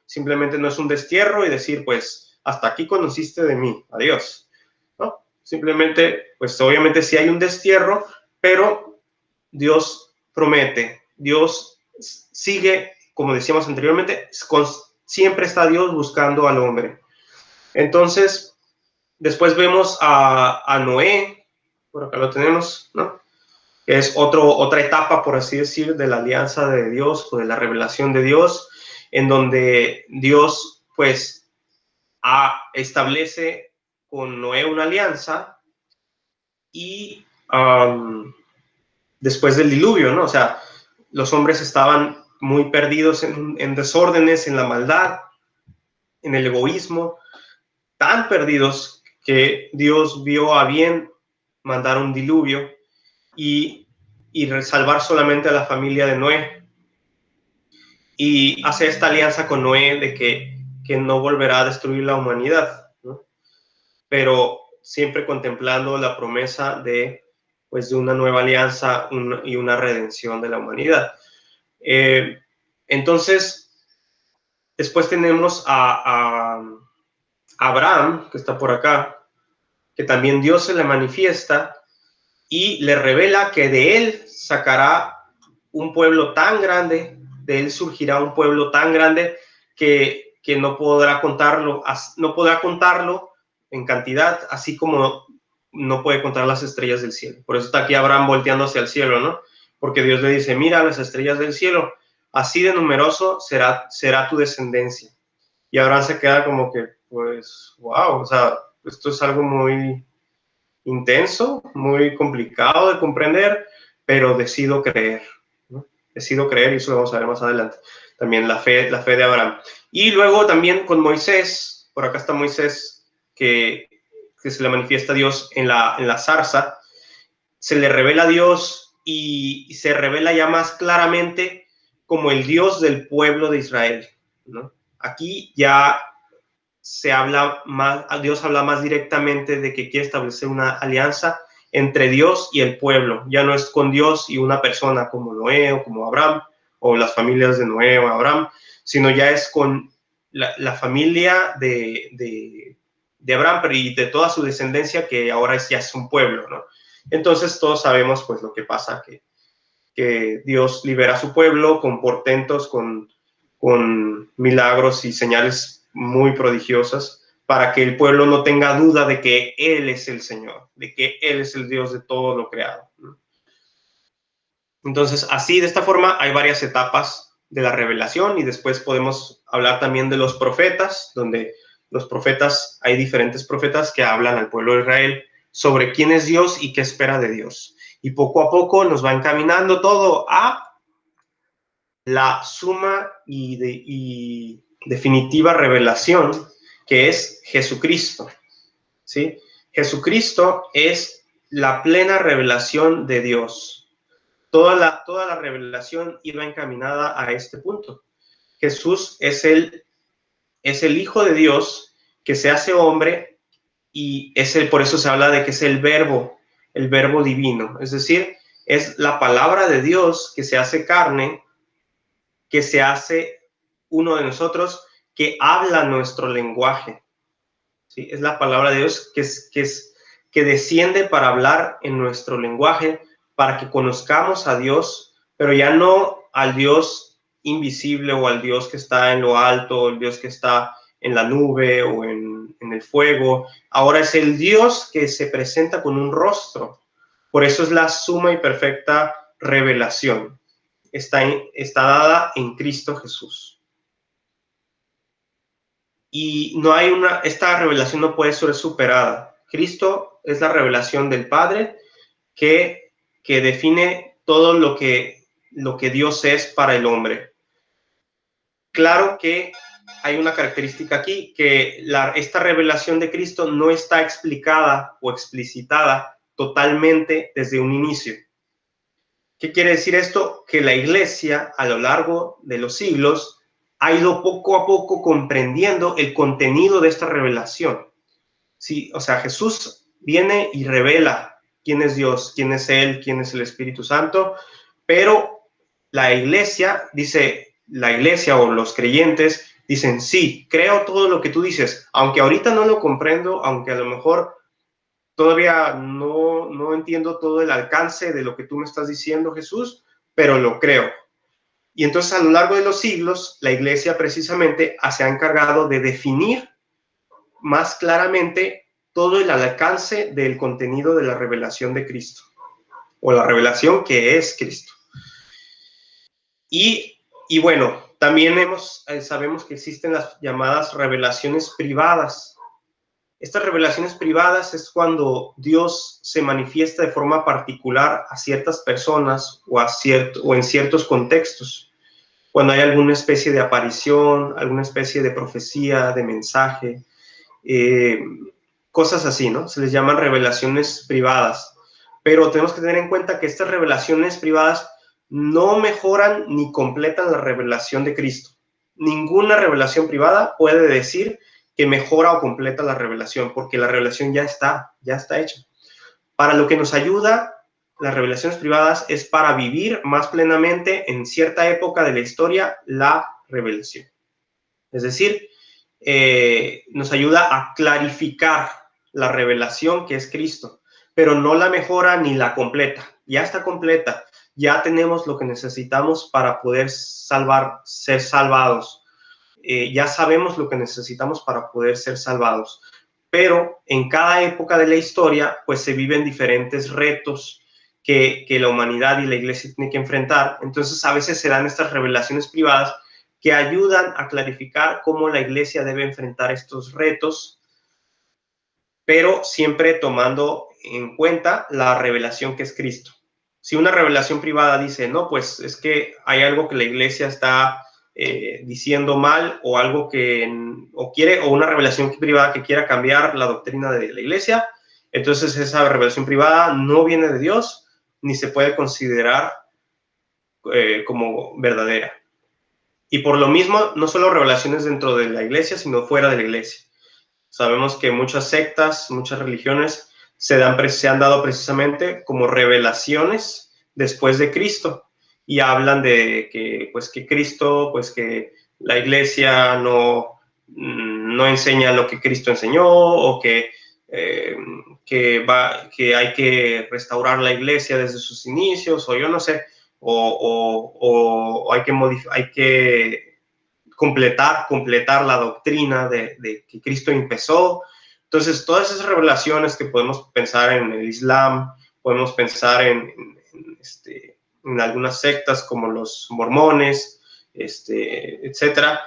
simplemente no es un destierro y decir, pues, hasta aquí conociste de mí, adiós. ¿No? Simplemente, pues obviamente sí hay un destierro, pero Dios promete, Dios sigue, como decíamos anteriormente, siempre está Dios buscando al hombre. Entonces, después vemos a Noé, por acá lo tenemos, ¿no? Es otra etapa, por así decir, de la alianza de Dios o de la revelación de Dios, en donde Dios, pues, establece con Noé una alianza y después del diluvio, ¿no? O sea, los hombres estaban muy perdidos en desórdenes, en la maldad, en el egoísmo, tan perdidos que Dios vio a bien mandar un diluvio y salvar solamente a la familia de Noé. y hace esta alianza con Noé de que no volverá a destruir la humanidad, ¿no? Pero siempre contemplando la promesa de, pues, de una nueva alianza y una redención de la humanidad. Entonces, después tenemos a Abraham, que está por acá, que también Dios se le manifiesta y le revela que de él sacará un pueblo tan grande, de él surgirá un pueblo tan grande que no podrá contarlo en cantidad, así como no puede contar las estrellas del cielo. Por eso está aquí Abraham volteando hacia el cielo, ¿no? Porque Dios le dice, mira las estrellas del cielo, así de numeroso será tu descendencia. Y Abraham se queda como que, pues, wow, o sea, esto es algo muy intenso, muy complicado de comprender, pero decido creer, ¿no? Decido creer, y eso lo vamos a ver más adelante. También la fe de Abraham. Y luego también con Moisés, por acá está Moisés, que se le manifiesta a Dios en la zarza, se le revela a Dios y se revela ya más claramente como el Dios del pueblo de Israel, ¿no? Aquí ya se habla más, Dios habla más directamente de que quiere establecer una alianza entre Dios y el pueblo. Ya no es con Dios y una persona como Noé o como Abraham, o las familias de Noé o Abraham, sino ya es con la familia de Abraham y de toda su descendencia, que ahora ya es un pueblo, ¿no? Entonces todos sabemos pues lo que pasa, que Dios libera a su pueblo con portentos, con milagros y señales muy prodigiosas, para que el pueblo no tenga duda de que Él es el Señor, de que Él es el Dios de todo lo creado, ¿no? Entonces, así, de esta forma, hay varias etapas de la revelación, y después podemos hablar también de los profetas, donde los profetas, hay diferentes profetas que hablan al pueblo de Israel sobre quién es Dios y qué espera de Dios. Y poco a poco nos va encaminando todo a la suma y definitiva revelación, que es Jesucristo, ¿sí? Jesucristo es la plena revelación de Dios. Toda la revelación iba encaminada a este punto. Jesús es el Hijo de Dios que se hace hombre, y por eso se habla de que es el verbo divino, es decir, es la palabra de Dios que se hace carne, que se hace uno de nosotros, que habla nuestro lenguaje, ¿sí? Es la palabra de Dios que desciende para hablar en nuestro lenguaje, para que conozcamos a Dios, pero ya no al Dios invisible o al Dios que está en lo alto, o el Dios que está en la nube o en el fuego. Ahora es el Dios que se presenta con un rostro. Por eso es la suma y perfecta revelación. Está dada en Cristo Jesús. Y esta revelación no puede ser superada. Cristo es la revelación del Padre que define todo lo que Dios es para el hombre. Claro que hay una característica aquí, que esta revelación de Cristo no está explicada o explicitada totalmente desde un inicio. ¿Qué quiere decir esto? Que la Iglesia, a lo largo de los siglos, ha ido poco a poco comprendiendo el contenido de esta revelación. Sí, o sea, Jesús viene y revela quién es Dios, quién es Él, quién es el Espíritu Santo, pero la Iglesia o los creyentes dicen, sí, creo todo lo que tú dices, aunque ahorita no lo comprendo, aunque a lo mejor todavía no entiendo todo el alcance de lo que tú me estás diciendo, Jesús, pero lo creo. Y entonces, a lo largo de los siglos, la Iglesia precisamente se ha encargado de definir más claramente todo el alcance del contenido de la revelación de Cristo, o la revelación que es Cristo. Y bueno, también sabemos que existen las llamadas revelaciones privadas. Estas revelaciones privadas es cuando Dios se manifiesta de forma particular a ciertas personas o en ciertos contextos. Cuando hay alguna especie de aparición, alguna especie de profecía, de mensaje, cosas así, ¿no? Se les llaman revelaciones privadas. Pero tenemos que tener en cuenta que estas revelaciones privadas no mejoran ni completan la revelación de Cristo. Ninguna revelación privada puede decir que mejora o completa la revelación, porque la revelación ya está hecha. Para lo que nos ayuda las revelaciones privadas es para vivir más plenamente en cierta época de la historia la revelación. Es decir, nos ayuda a clarificar la revelación que es Cristo, pero no la mejora ni la completa. Ya está completa, ya tenemos lo que necesitamos para poder ser salvados. Ya sabemos lo que necesitamos para poder ser salvados. Pero en cada época de la historia, pues se viven diferentes retos que la humanidad y la iglesia tienen que enfrentar. Entonces, a veces se dan estas revelaciones privadas que ayudan a clarificar cómo la iglesia debe enfrentar estos retos, pero siempre tomando en cuenta la revelación que es Cristo. Si una revelación privada dice, no, pues es que hay algo que la iglesia está diciendo mal, o algo o una revelación privada que quiera cambiar la doctrina de la iglesia, entonces esa revelación privada no viene de Dios, ni se puede considerar como verdadera. Y por lo mismo, no solo revelaciones dentro de la iglesia, sino fuera de la iglesia. Sabemos que muchas sectas, muchas religiones se han dado precisamente como revelaciones después de Cristo, y hablan de que Cristo, que la iglesia no enseña lo que Cristo enseñó, o que hay que restaurar la iglesia desde sus inicios, o yo no sé, o hay que completar la doctrina de que Cristo empezó. Entonces, todas esas revelaciones que podemos pensar en el Islam, podemos pensar en algunas sectas como los mormones, etcétera,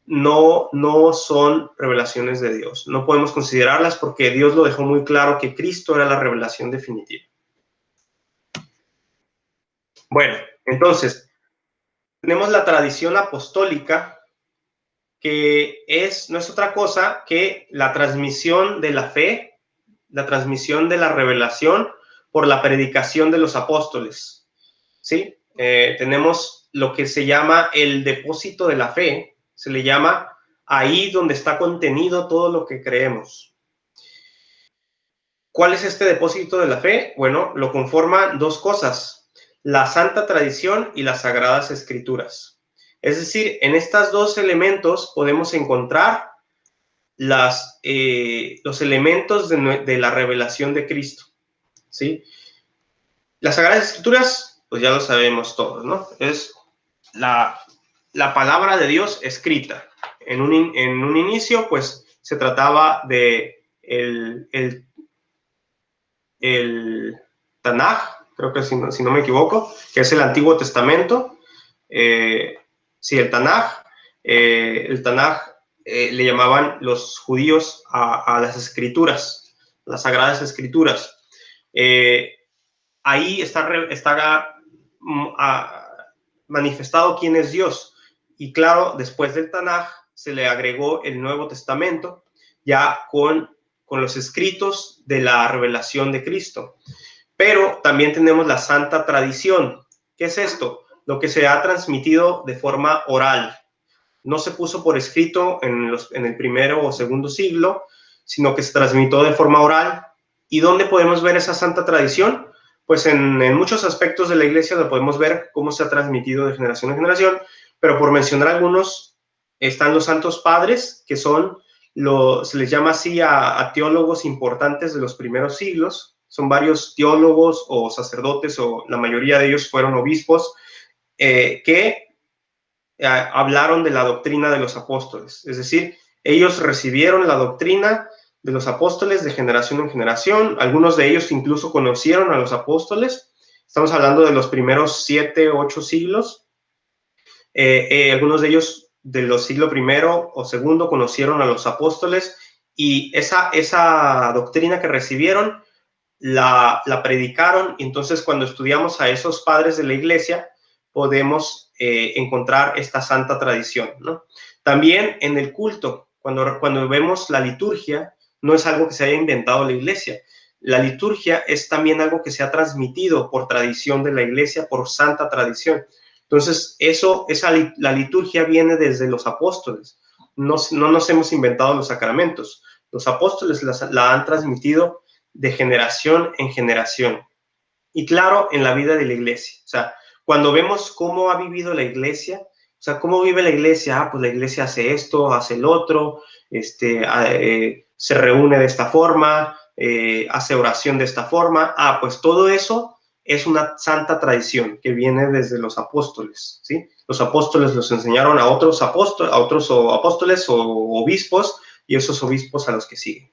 no son revelaciones de Dios. No podemos considerarlas porque Dios lo dejó muy claro que Cristo era la revelación definitiva. Bueno, entonces, tenemos la tradición apostólica, que no es otra cosa que la transmisión de la fe, la transmisión de la revelación por la predicación de los apóstoles, ¿sí? Tenemos lo que se llama el depósito de la fe, se le llama ahí donde está contenido todo lo que creemos. ¿Cuál es este depósito de la fe? Bueno, lo conforman dos cosas: la santa tradición y las sagradas escrituras. Es decir, en estos dos elementos podemos encontrar los elementos de la revelación de Cristo, ¿sí? Las sagradas escrituras, pues ya lo sabemos todos, ¿no? Es la palabra de Dios escrita. En un inicio, pues se trataba de el Tanaj, creo que si no me equivoco, que es el Antiguo Testamento. Sí, el Tanaj. El Tanaj le llamaban los judíos a las escrituras, las sagradas escrituras. Ahí está manifestado quién es Dios. Y claro, después del Tanaj se le agregó el Nuevo Testamento, ya con los escritos de la revelación de Cristo. Pero también tenemos la santa tradición. ¿Qué es esto? Lo que se ha transmitido de forma oral. No se puso por escrito en el primero o segundo siglo, sino que se transmitió de forma oral. ¿Y dónde podemos ver esa santa tradición? Pues en muchos aspectos de la iglesia lo podemos ver cómo se ha transmitido de generación en generación, pero por mencionar algunos, están los santos padres, que se les llama así a teólogos importantes de los primeros siglos. Son varios teólogos o sacerdotes, o la mayoría de ellos fueron obispos, que hablaron de la doctrina de los apóstoles. Es decir, ellos recibieron la doctrina de los apóstoles de generación en generación. Algunos de ellos incluso conocieron a los apóstoles. Estamos hablando de los primeros 7 o 8 siglos. Algunos de ellos de los siglos primero o segundo conocieron a los apóstoles, y esa doctrina que recibieron la predicaron. Y entonces, cuando estudiamos a esos padres de la iglesia, podemos encontrar esta santa tradición, ¿no? También en el culto, cuando vemos la liturgia, no es algo que se haya inventado la iglesia. La liturgia es también algo que se ha transmitido por tradición de la iglesia, por santa tradición. Entonces, la liturgia viene desde los apóstoles. No nos hemos inventado los sacramentos. Los apóstoles la han transmitido de generación en generación. Y claro, en la vida de la iglesia. O sea, cuando vemos cómo ha vivido la iglesia, o sea, cómo vive la iglesia, pues la iglesia hace esto, hace el otro, se reúne de esta forma, hace oración de esta forma. Pues todo eso es una santa tradición que viene desde los apóstoles, ¿sí? Los apóstoles los enseñaron a otros apóstoles o obispos, y esos obispos a los que siguen.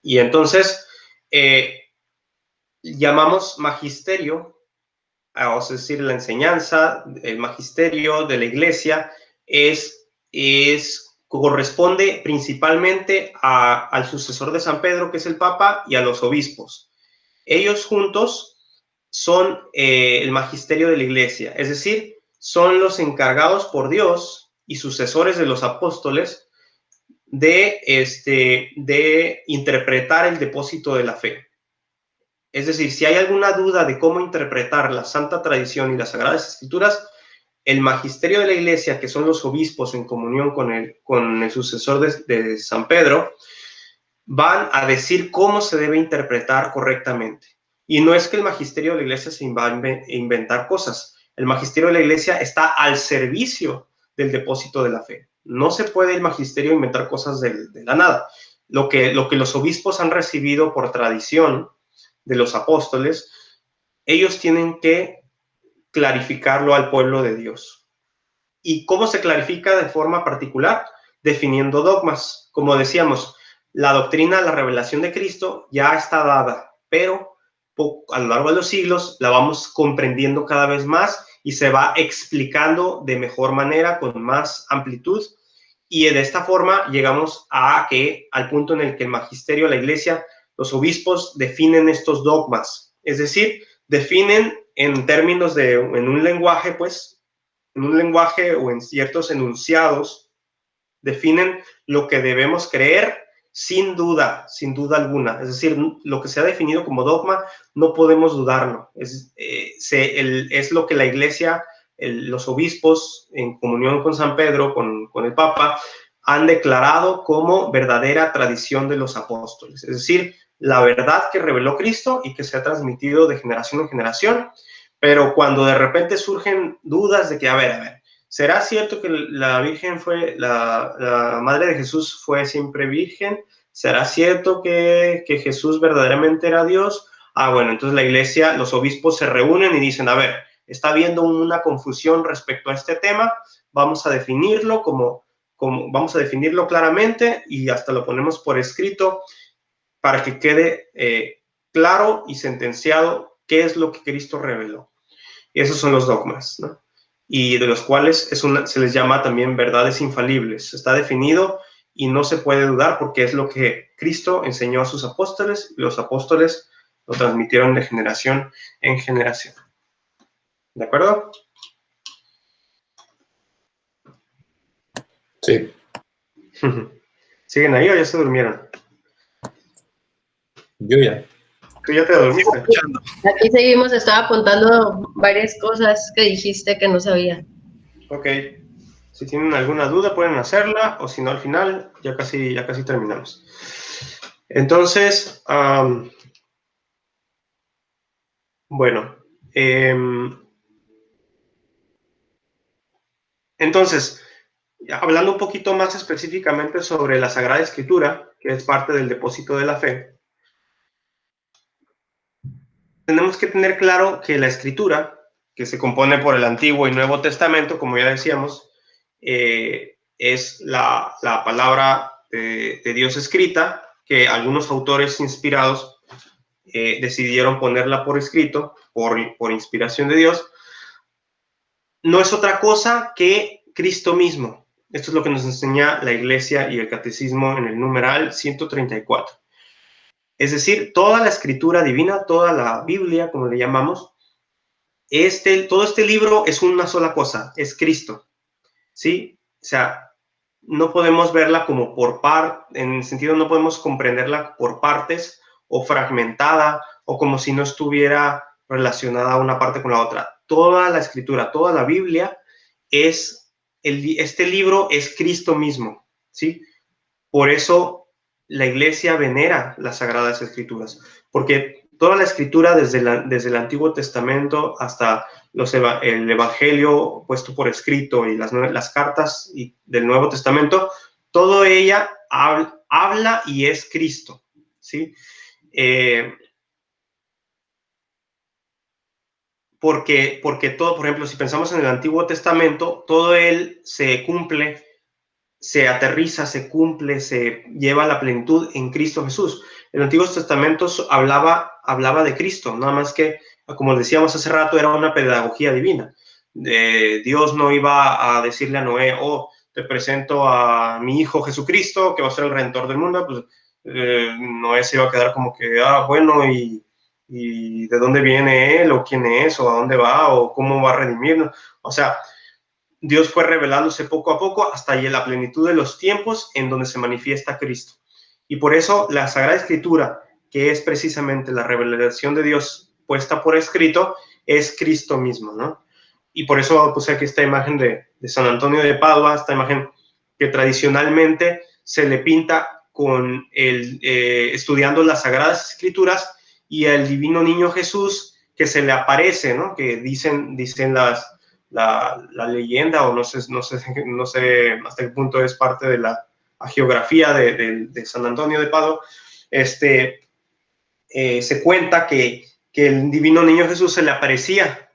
Y entonces, llamamos magisterio, es decir, la enseñanza, el magisterio de la iglesia corresponde principalmente al sucesor de San Pedro, que es el Papa, y a los obispos. Ellos juntos son el magisterio de la iglesia, es decir, son los encargados por Dios y sucesores de los apóstoles de interpretar el depósito de la fe. Es decir, si hay alguna duda de cómo interpretar la Santa Tradición y las Sagradas Escrituras, el magisterio de la iglesia, que son los obispos en comunión con el sucesor de San Pedro, van a decir cómo se debe interpretar correctamente. Y no es que el magisterio de la iglesia se va a inventar cosas. El magisterio de la iglesia está al servicio del depósito de la fe. No se puede el magisterio inventar cosas de la nada. Lo que los obispos han recibido por tradición de los apóstoles, ellos tienen que clarificarlo al pueblo de Dios. ¿Y cómo se clarifica de forma particular? Definiendo dogmas. Como decíamos, la doctrina, la revelación de Cristo ya está dada, pero a lo largo de los siglos la vamos comprendiendo cada vez más y se va explicando de mejor manera, con más amplitud, y de esta forma llegamos al punto en el que el magisterio, la iglesia, los obispos definen estos dogmas, es decir, definen en términos en un lenguaje, pues, en un lenguaje o en ciertos enunciados, definen lo que debemos creer sin duda alguna. Es decir, lo que se ha definido como dogma no podemos dudarlo. Es lo que la iglesia, los obispos en comunión con San Pedro, con el Papa, han declarado como verdadera tradición de los apóstoles. Es decir, la verdad que reveló Cristo y que se ha transmitido de generación en generación. Pero cuando de repente surgen dudas de que, a ver, ¿será cierto que la Virgen la Madre de Jesús fue siempre virgen? ¿Será cierto que Jesús verdaderamente era Dios? Bueno, entonces la iglesia, los obispos se reúnen y dicen, a ver, está habiendo una confusión respecto a este tema, vamos a definirlo vamos a definirlo claramente y hasta lo ponemos por escrito para que quede claro y sentenciado qué es lo que Cristo reveló. Y esos son los dogmas, ¿no? Y de los cuales se les llama también verdades infalibles. Está definido y no se puede dudar porque es lo que Cristo enseñó a sus apóstoles y los apóstoles lo transmitieron de generación en generación. ¿De acuerdo? Sí. ¿Siguen ahí o ya se durmieron? Yo ya. ¿Tú ya te dormiste? Aquí seguimos, estaba apuntando varias cosas que dijiste que no sabía. Ok. Si tienen alguna duda pueden hacerla, o si no al final ya casi terminamos. Entonces, bueno. Entonces, hablando un poquito más específicamente sobre la Sagrada Escritura, que es parte del depósito de la fe, tenemos que tener claro que la Escritura, que se compone por el Antiguo y Nuevo Testamento, como ya decíamos, es la palabra de Dios escrita, que algunos autores inspirados decidieron ponerla por escrito, por inspiración de Dios. No es otra cosa que Cristo mismo. Esto es lo que nos enseña la Iglesia y el Catecismo en el numeral 134. Es decir, toda la Escritura divina, toda la Biblia, como le llamamos, todo este libro es una sola cosa, es Cristo. ¿Sí? O sea, no podemos verla como en el sentido, no podemos comprenderla por partes o fragmentada, o como si no estuviera relacionada una parte con la otra. Toda la Escritura, toda la Biblia este libro es Cristo mismo, ¿sí? Por eso la Iglesia venera las Sagradas Escrituras, porque toda la Escritura, desde el Antiguo Testamento hasta el Evangelio puesto por escrito y las cartas del Nuevo Testamento, todo ella habla y es Cristo, ¿sí? Porque todo, por ejemplo, si pensamos en el Antiguo Testamento, todo él se cumple, se aterriza, se cumple, se lleva a la plenitud en Cristo Jesús. El Antiguo Testamento hablaba de Cristo, nada más que, como decíamos hace rato, era una pedagogía divina. Dios no iba a decirle a Noé, oh, te presento a mi hijo Jesucristo, que va a ser el Redentor del mundo. Pues Noé se iba a quedar como que, bueno, y de dónde viene él, o quién es, o a dónde va, o cómo va a redimirnos. O sea, Dios fue revelándose poco a poco hasta la plenitud de los tiempos en donde se manifiesta Cristo. Y por eso la Sagrada Escritura, que es precisamente la revelación de Dios puesta por escrito, es Cristo mismo, ¿no? Y por eso puse aquí esta imagen de San Antonio de Padua, esta imagen que tradicionalmente se le pinta con estudiando las Sagradas Escrituras y el Divino Niño Jesús que se le aparece, ¿no? Que dicen la leyenda, o no sé hasta qué punto es parte de la geografía de San Antonio de Padua, se cuenta que el Divino Niño Jesús se le aparecía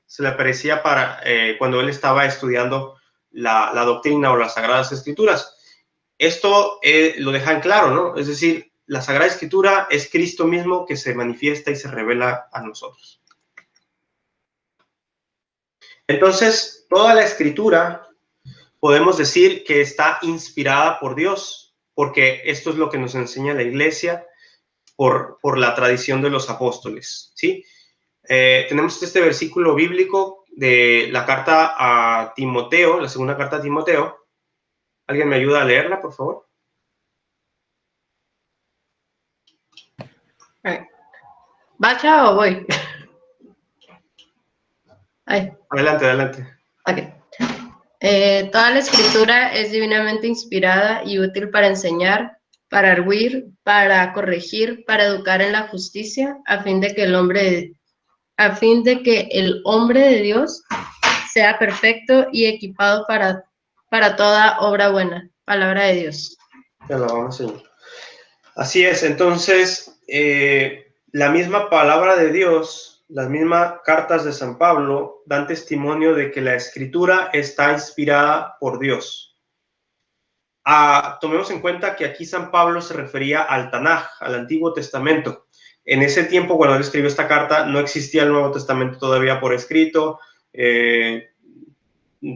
para cuando él estaba estudiando la doctrina o las Sagradas Escrituras. Esto lo dejan claro, ¿no? Es decir, la Sagrada Escritura es Cristo mismo que se manifiesta y se revela a nosotros. Entonces, toda la Escritura podemos decir que está inspirada por Dios, porque esto es lo que nos enseña la Iglesia por la tradición de los apóstoles, ¿sí? Tenemos este versículo bíblico de la carta a Timoteo, la segunda carta a Timoteo. ¿Alguien me ayuda a leerla, por favor? ¿Bacha o voy? Ay. Adelante. Okay. Toda la Escritura es divinamente inspirada y útil para enseñar, para arguir, para corregir, para educar en la justicia, a fin de que el hombre de Dios sea perfecto y equipado para toda obra buena. Palabra de Dios. Te lo vamos a enseñar. Así es, entonces, la misma palabra de Dios, las mismas cartas de San Pablo dan testimonio de que la Escritura está inspirada por Dios. Tomemos en cuenta que aquí San Pablo se refería al Tanaj, al Antiguo Testamento. En ese tiempo, cuando él escribió esta carta, no existía el Nuevo Testamento todavía por escrito,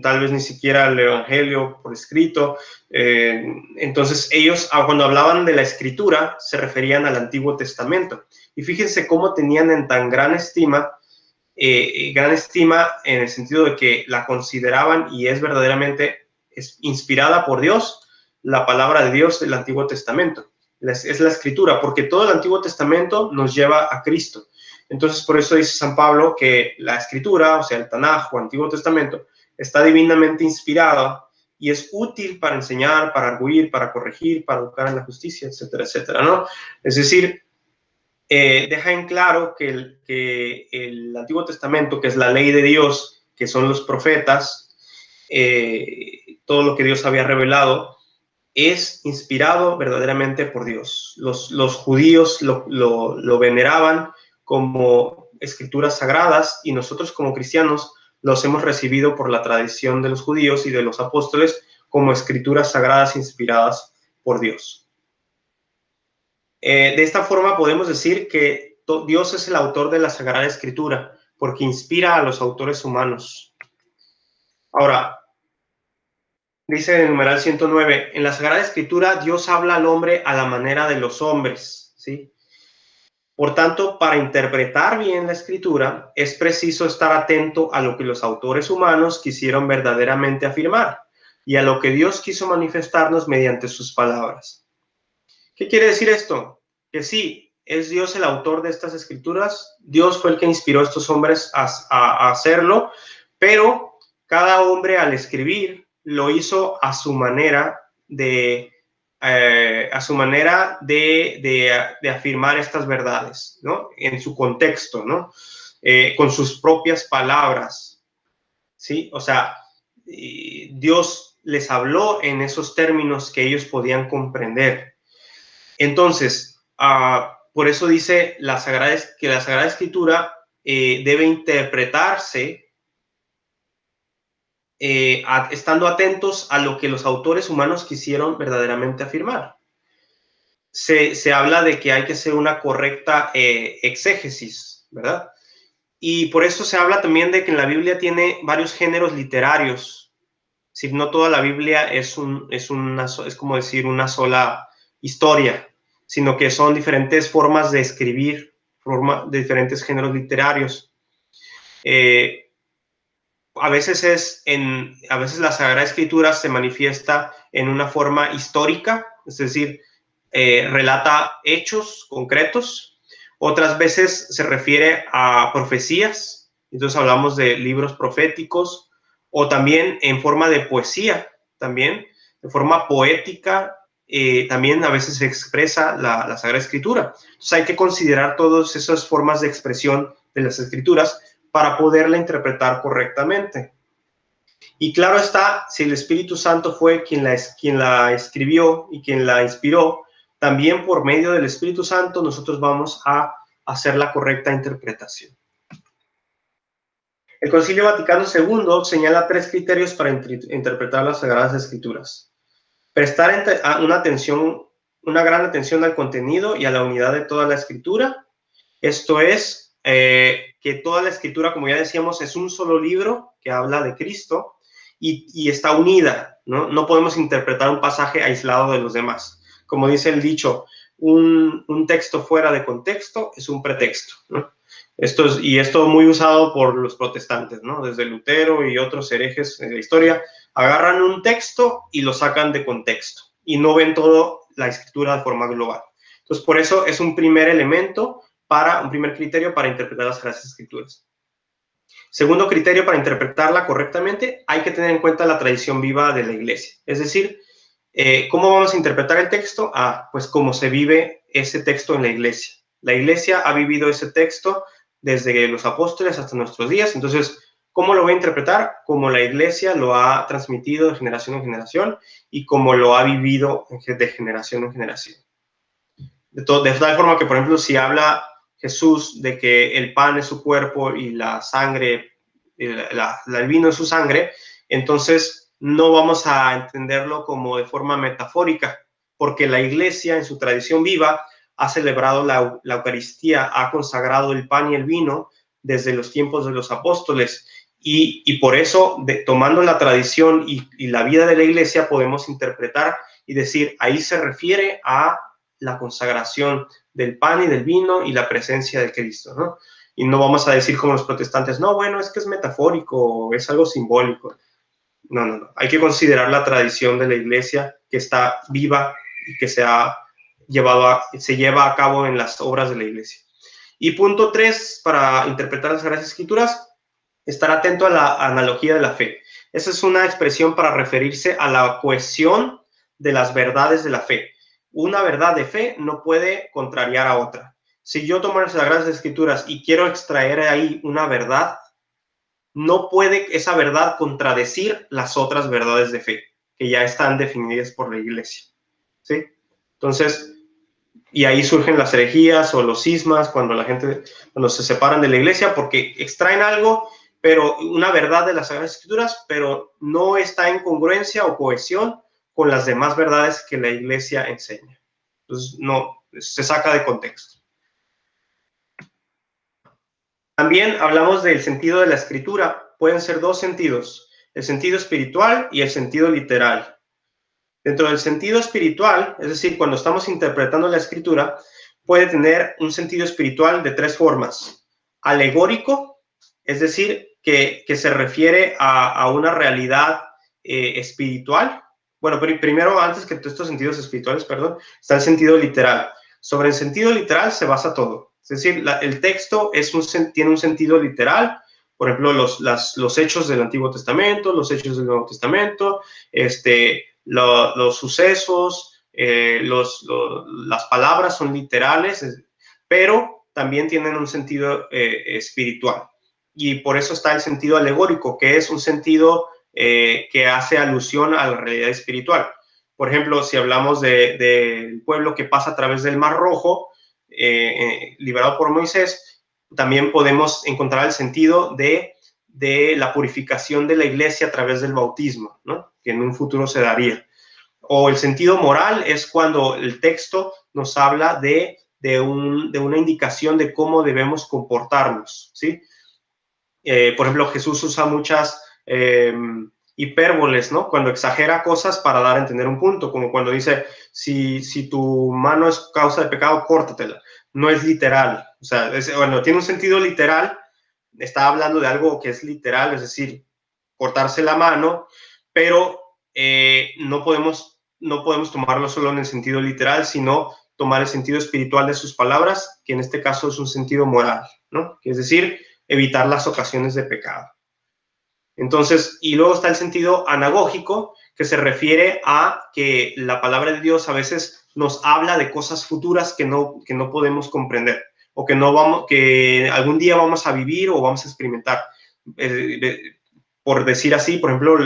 tal vez ni siquiera el Evangelio por escrito. Entonces ellos, cuando hablaban de la Escritura, se referían al Antiguo Testamento. Y fíjense cómo tenían en tan gran estima en el sentido de que la consideraban y es verdaderamente inspirada por Dios, la palabra de Dios del Antiguo Testamento. Es la Escritura, porque todo el Antiguo Testamento nos lleva a Cristo. Entonces, por eso dice San Pablo que la Escritura, o sea, el Tanaj o Antiguo Testamento, está divinamente inspirada y es útil para enseñar, para arguir, para corregir, para educar en la justicia, etcétera, etcétera, ¿no? Es decir, deja en claro que el Antiguo Testamento, que es la ley de Dios, que son los profetas, todo lo que Dios había revelado, es inspirado verdaderamente por Dios. Los judíos lo veneraban como escrituras sagradas y nosotros como cristianos los hemos recibido por la tradición de los judíos y de los apóstoles como escrituras sagradas inspiradas por Dios. De esta forma podemos decir que Dios es el autor de la Sagrada Escritura porque inspira a los autores humanos. Ahora, dice en el numeral 109, en la Sagrada Escritura Dios habla al hombre a la manera de los hombres, ¿sí? Por tanto, para interpretar bien la Escritura, es preciso estar atento a lo que los autores humanos quisieron verdaderamente afirmar y a lo que Dios quiso manifestarnos mediante sus palabras. ¿Qué quiere decir esto? Que sí, ¿Es Dios el autor de estas escrituras? Dios fue el que inspiró a estos hombres a hacerlo, pero cada hombre al escribir lo hizo a su manera de afirmar estas verdades, ¿no? En su contexto, ¿no? Con sus propias palabras, ¿sí? O sea, Dios les habló en esos términos que ellos podían comprender. Entonces, por eso dice que la Sagrada Escritura debe interpretarse estando atentos a lo que los autores humanos quisieron verdaderamente afirmar. Se habla de que hay que hacer una correcta exégesis, ¿verdad? Y por eso se habla también de que en la Biblia tiene varios géneros literarios. Si no toda la Biblia es como decir una sola historia, sino que son diferentes formas de escribir, de diferentes géneros literarios. A veces la Sagrada Escritura se manifiesta en una forma histórica, es decir, relata hechos concretos. Otras veces se refiere a profecías, entonces hablamos de libros proféticos, o también en forma de poesía, también de forma poética. También a veces se expresa la Sagrada Escritura. Entonces hay que considerar todas esas formas de expresión de las Escrituras para poderla interpretar correctamente. Y claro está, si el Espíritu Santo fue quien la escribió y quien la inspiró, también por medio del Espíritu Santo nosotros vamos a hacer la correcta interpretación. El Concilio Vaticano II señala 3 criterios para interpretar las Sagradas Escrituras. Prestar una gran atención al contenido y a la unidad de toda la Escritura. Esto es, que toda la Escritura, como ya decíamos, es un solo libro que habla de Cristo y está unida, ¿no? No podemos interpretar un pasaje aislado de los demás. Como dice el dicho, un texto fuera de contexto es un pretexto, ¿no? Esto muy usado por los protestantes, ¿no? Desde Lutero y otros herejes en la historia, agarran un texto y lo sacan de contexto y no ven toda la Escritura de forma global. Entonces, por eso es un primer criterio para interpretar las Sagradas Escrituras. Segundo criterio para interpretarla correctamente, hay que tener en cuenta la tradición viva de la Iglesia. Es decir, ¿cómo vamos a interpretar el texto? Pues como se vive ese texto en la Iglesia. La Iglesia ha vivido ese texto desde los apóstoles hasta nuestros días. Entonces, ¿cómo lo voy a interpretar? Como la Iglesia lo ha transmitido de generación en generación y como lo ha vivido de generación en generación. De tal forma que, por ejemplo, si habla Jesús de que el pan es su cuerpo y la sangre, el vino es su sangre, entonces no vamos a entenderlo como de forma metafórica, porque la Iglesia en su tradición viva ha celebrado la Eucaristía, ha consagrado el pan y el vino desde los tiempos de los apóstoles, y por eso, tomando la tradición y la vida de la Iglesia, podemos interpretar y decir, ahí se refiere a la consagración del pan y del vino y la presencia de Cristo, ¿no? Y no vamos a decir como los protestantes, no, bueno, es que es metafórico, es algo simbólico. No. Hay que considerar la tradición de la Iglesia que está viva y que se lleva a cabo en las obras de la Iglesia. Y punto 3, para interpretar las Sagradas Escrituras, estar atento a la analogía de la fe. Esa es una expresión para referirse a la cohesión de las verdades de la fe. Una verdad de fe no puede contrariar a otra. Si yo tomo las Sagradas Escrituras y quiero extraer ahí una verdad, no puede esa verdad contradecir las otras verdades de fe que ya están definidas por la Iglesia, ¿sí? Entonces, y ahí surgen las herejías o los cismas cuando se separan de la Iglesia porque extraen algo, pero una verdad de las Sagradas Escrituras, pero no está en congruencia o cohesión con las demás verdades que la Iglesia enseña. Entonces, no, se saca de contexto. También hablamos del sentido de la Escritura. Pueden ser 2 sentidos, el sentido espiritual y el sentido literal. Dentro del sentido espiritual, es decir, cuando estamos interpretando la Escritura, puede tener un sentido espiritual de 3 formas. Alegórico, es decir, que se refiere a una realidad espiritual. Bueno, pero primero, antes que estos sentidos espirituales, está el sentido literal. O Sobre el sentido literal se basa todo. Es decir, el texto tiene un sentido literal. Por ejemplo, los hechos del Antiguo Testamento, los hechos del Nuevo Testamento, los sucesos, las palabras son literales, pero también tienen un sentido espiritual. Y por eso está el sentido alegórico, que es un sentido que hace alusión a la realidad espiritual. Por ejemplo, si hablamos del pueblo que pasa a través del Mar Rojo, liberado por Moisés, también podemos encontrar el sentido de la purificación de la iglesia a través del bautismo, ¿no? Que en un futuro se daría. O el sentido moral es cuando el texto nos habla de una indicación de cómo debemos comportarnos, ¿sí? Por ejemplo, Jesús usa muchas hipérboles, ¿no? Cuando exagera cosas para dar a entender un punto, como cuando dice, si tu mano es causa de pecado, córtatela. No es literal, o sea, bueno, tiene un sentido literal, está hablando de algo que es literal, es decir, cortarse la mano, pero no podemos tomarlo solo en el sentido literal, sino tomar el sentido espiritual de sus palabras, que en este caso es un sentido moral, ¿no? Es decir, evitar las ocasiones de pecado. Entonces, y luego está el sentido anagógico, que se refiere a que la palabra de Dios a veces nos habla de cosas futuras que no podemos comprender, o que algún día vamos a vivir o vamos a experimentar. Por decir así, por ejemplo,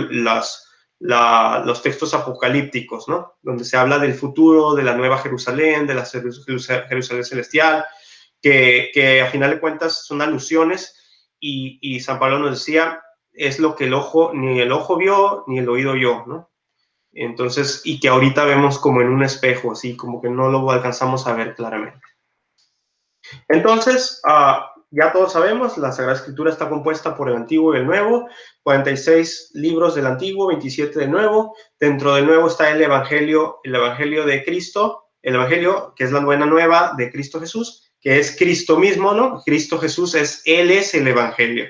los textos apocalípticos, ¿no? Donde se habla del futuro, de la nueva Jerusalén, de la Jerusalén celestial, que a final de cuentas son alusiones, y San Pablo nos decía, es lo que ni el ojo vio, ni el oído oyó, ¿no? Entonces, y que ahorita vemos como en un espejo, así como que no lo alcanzamos a ver claramente. Entonces, ya todos sabemos, la Sagrada Escritura está compuesta por el Antiguo y el Nuevo, 46 libros del Antiguo, 27 del Nuevo. Dentro del Nuevo está el Evangelio de Cristo, el Evangelio que es la buena nueva de Cristo Jesús, que es Cristo mismo, ¿no? Cristo Jesús Él es el Evangelio.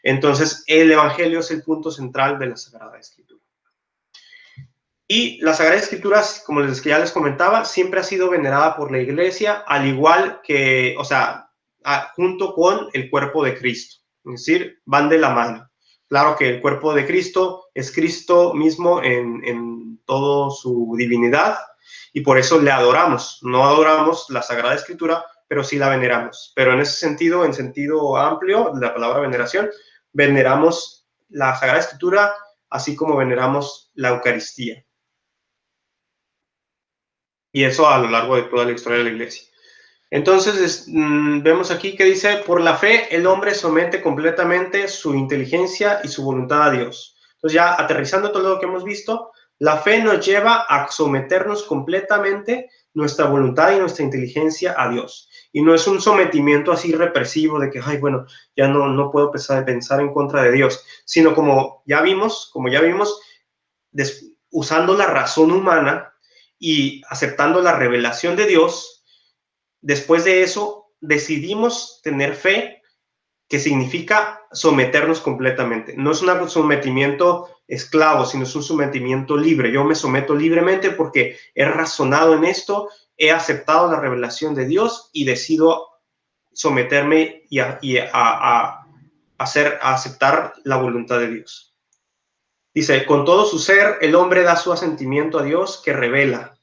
Entonces, el Evangelio es el punto central de la Sagrada Escritura. Y la Sagrada Escritura, como ya les comentaba, siempre ha sido venerada por la Iglesia, al igual que, o sea, junto con el cuerpo de Cristo. Es decir, van de la mano. Claro que el cuerpo de Cristo es Cristo mismo en toda su divinidad, y por eso le adoramos. No adoramos la Sagrada Escritura, pero sí la veneramos. Pero en ese sentido, en sentido amplio, la palabra veneración, veneramos la Sagrada Escritura, así como veneramos la Eucaristía. Y eso a lo largo de toda la historia de la Iglesia. Entonces, vemos aquí que dice, por la fe el hombre somete completamente su inteligencia y su voluntad a Dios. Entonces, ya aterrizando todo lo que hemos visto, la fe nos lleva a someternos completamente nuestra voluntad y nuestra inteligencia a Dios. Y no es un sometimiento así represivo de que, ay, bueno, ya no puedo pensar en contra de Dios, sino como ya vimos, usando la razón humana y aceptando la revelación de Dios. Después de eso, decidimos tener fe, que significa someternos completamente. No es un sometimiento esclavo, sino es un sometimiento libre. Yo me someto libremente porque he razonado en esto, he aceptado la revelación de Dios y decido someterme y aceptar la voluntad de Dios. Dice, con todo su ser, el hombre da su asentimiento a Dios que revela.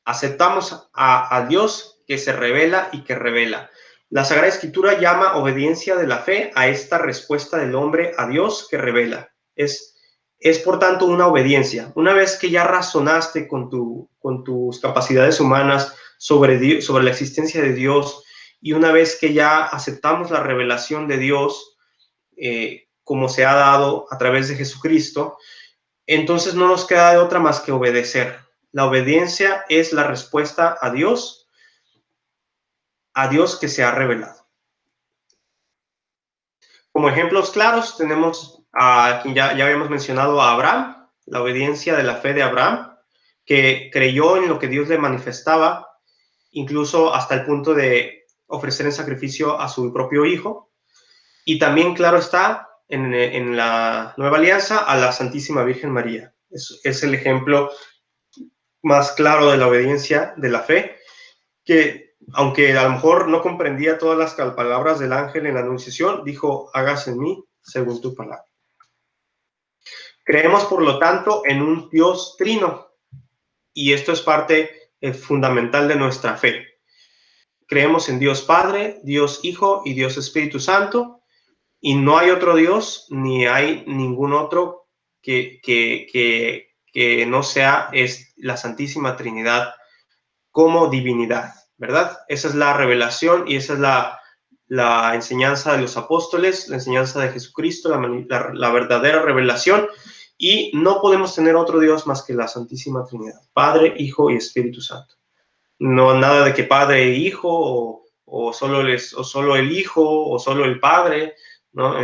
Aceptamos a Dios que se revela y que revela. La Sagrada Escritura llama obediencia de la fe a esta respuesta del hombre a Dios que revela. Es por tanto una obediencia. Una vez que ya razonaste con tus capacidades humanas sobre la existencia de Dios, y una vez que ya aceptamos la revelación de Dios, como se ha dado a través de Jesucristo, entonces no nos queda de otra más que obedecer. La obediencia es la respuesta a Dios que se ha revelado. Como ejemplos claros tenemos a quien ya habíamos mencionado, a Abraham, la obediencia de la fe de Abraham, que creyó en lo que Dios le manifestaba, incluso hasta el punto de ofrecer en sacrificio a su propio hijo. Y también, claro está, en la Nueva Alianza, a la Santísima Virgen María. Es el ejemplo más claro de la obediencia de la fe. que, aunque a lo mejor no comprendía todas las palabras del ángel en la anunciación, dijo, hágase en mí según tu palabra. Creemos, por lo tanto, en un Dios trino, y esto es parte fundamental de nuestra fe. Creemos en Dios Padre, Dios Hijo y Dios Espíritu Santo, y no hay otro Dios, ni hay ningún otro que no sea la Santísima Trinidad como divinidad, ¿verdad? Esa es la revelación y esa es la enseñanza de los apóstoles, la enseñanza de Jesucristo, la verdadera revelación, y no podemos tener otro Dios más que la Santísima Trinidad, Padre, Hijo y Espíritu Santo. No nada de que Padre e Hijo, o solo el Hijo, o solo el Padre, ¿no?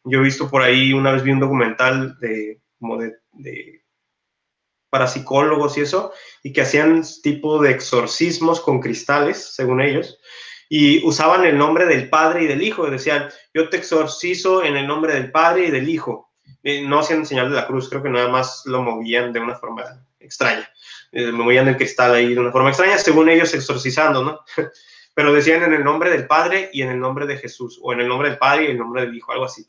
Yo he visto por ahí, una vez vi un documental de parapsicólogos y eso, y que hacían tipo de exorcismos con cristales, según ellos, y usaban el nombre del Padre y del Hijo, y decían, yo te exorcizo en el nombre del Padre y del Hijo. No hacían señal de la cruz, creo que nada más lo movían de una forma extraña, movían el cristal ahí de una forma extraña, según ellos exorcizando, ¿no? Pero decían en el nombre del Padre y en el nombre de Jesús, o en el nombre del Padre y en el nombre del Hijo, algo así.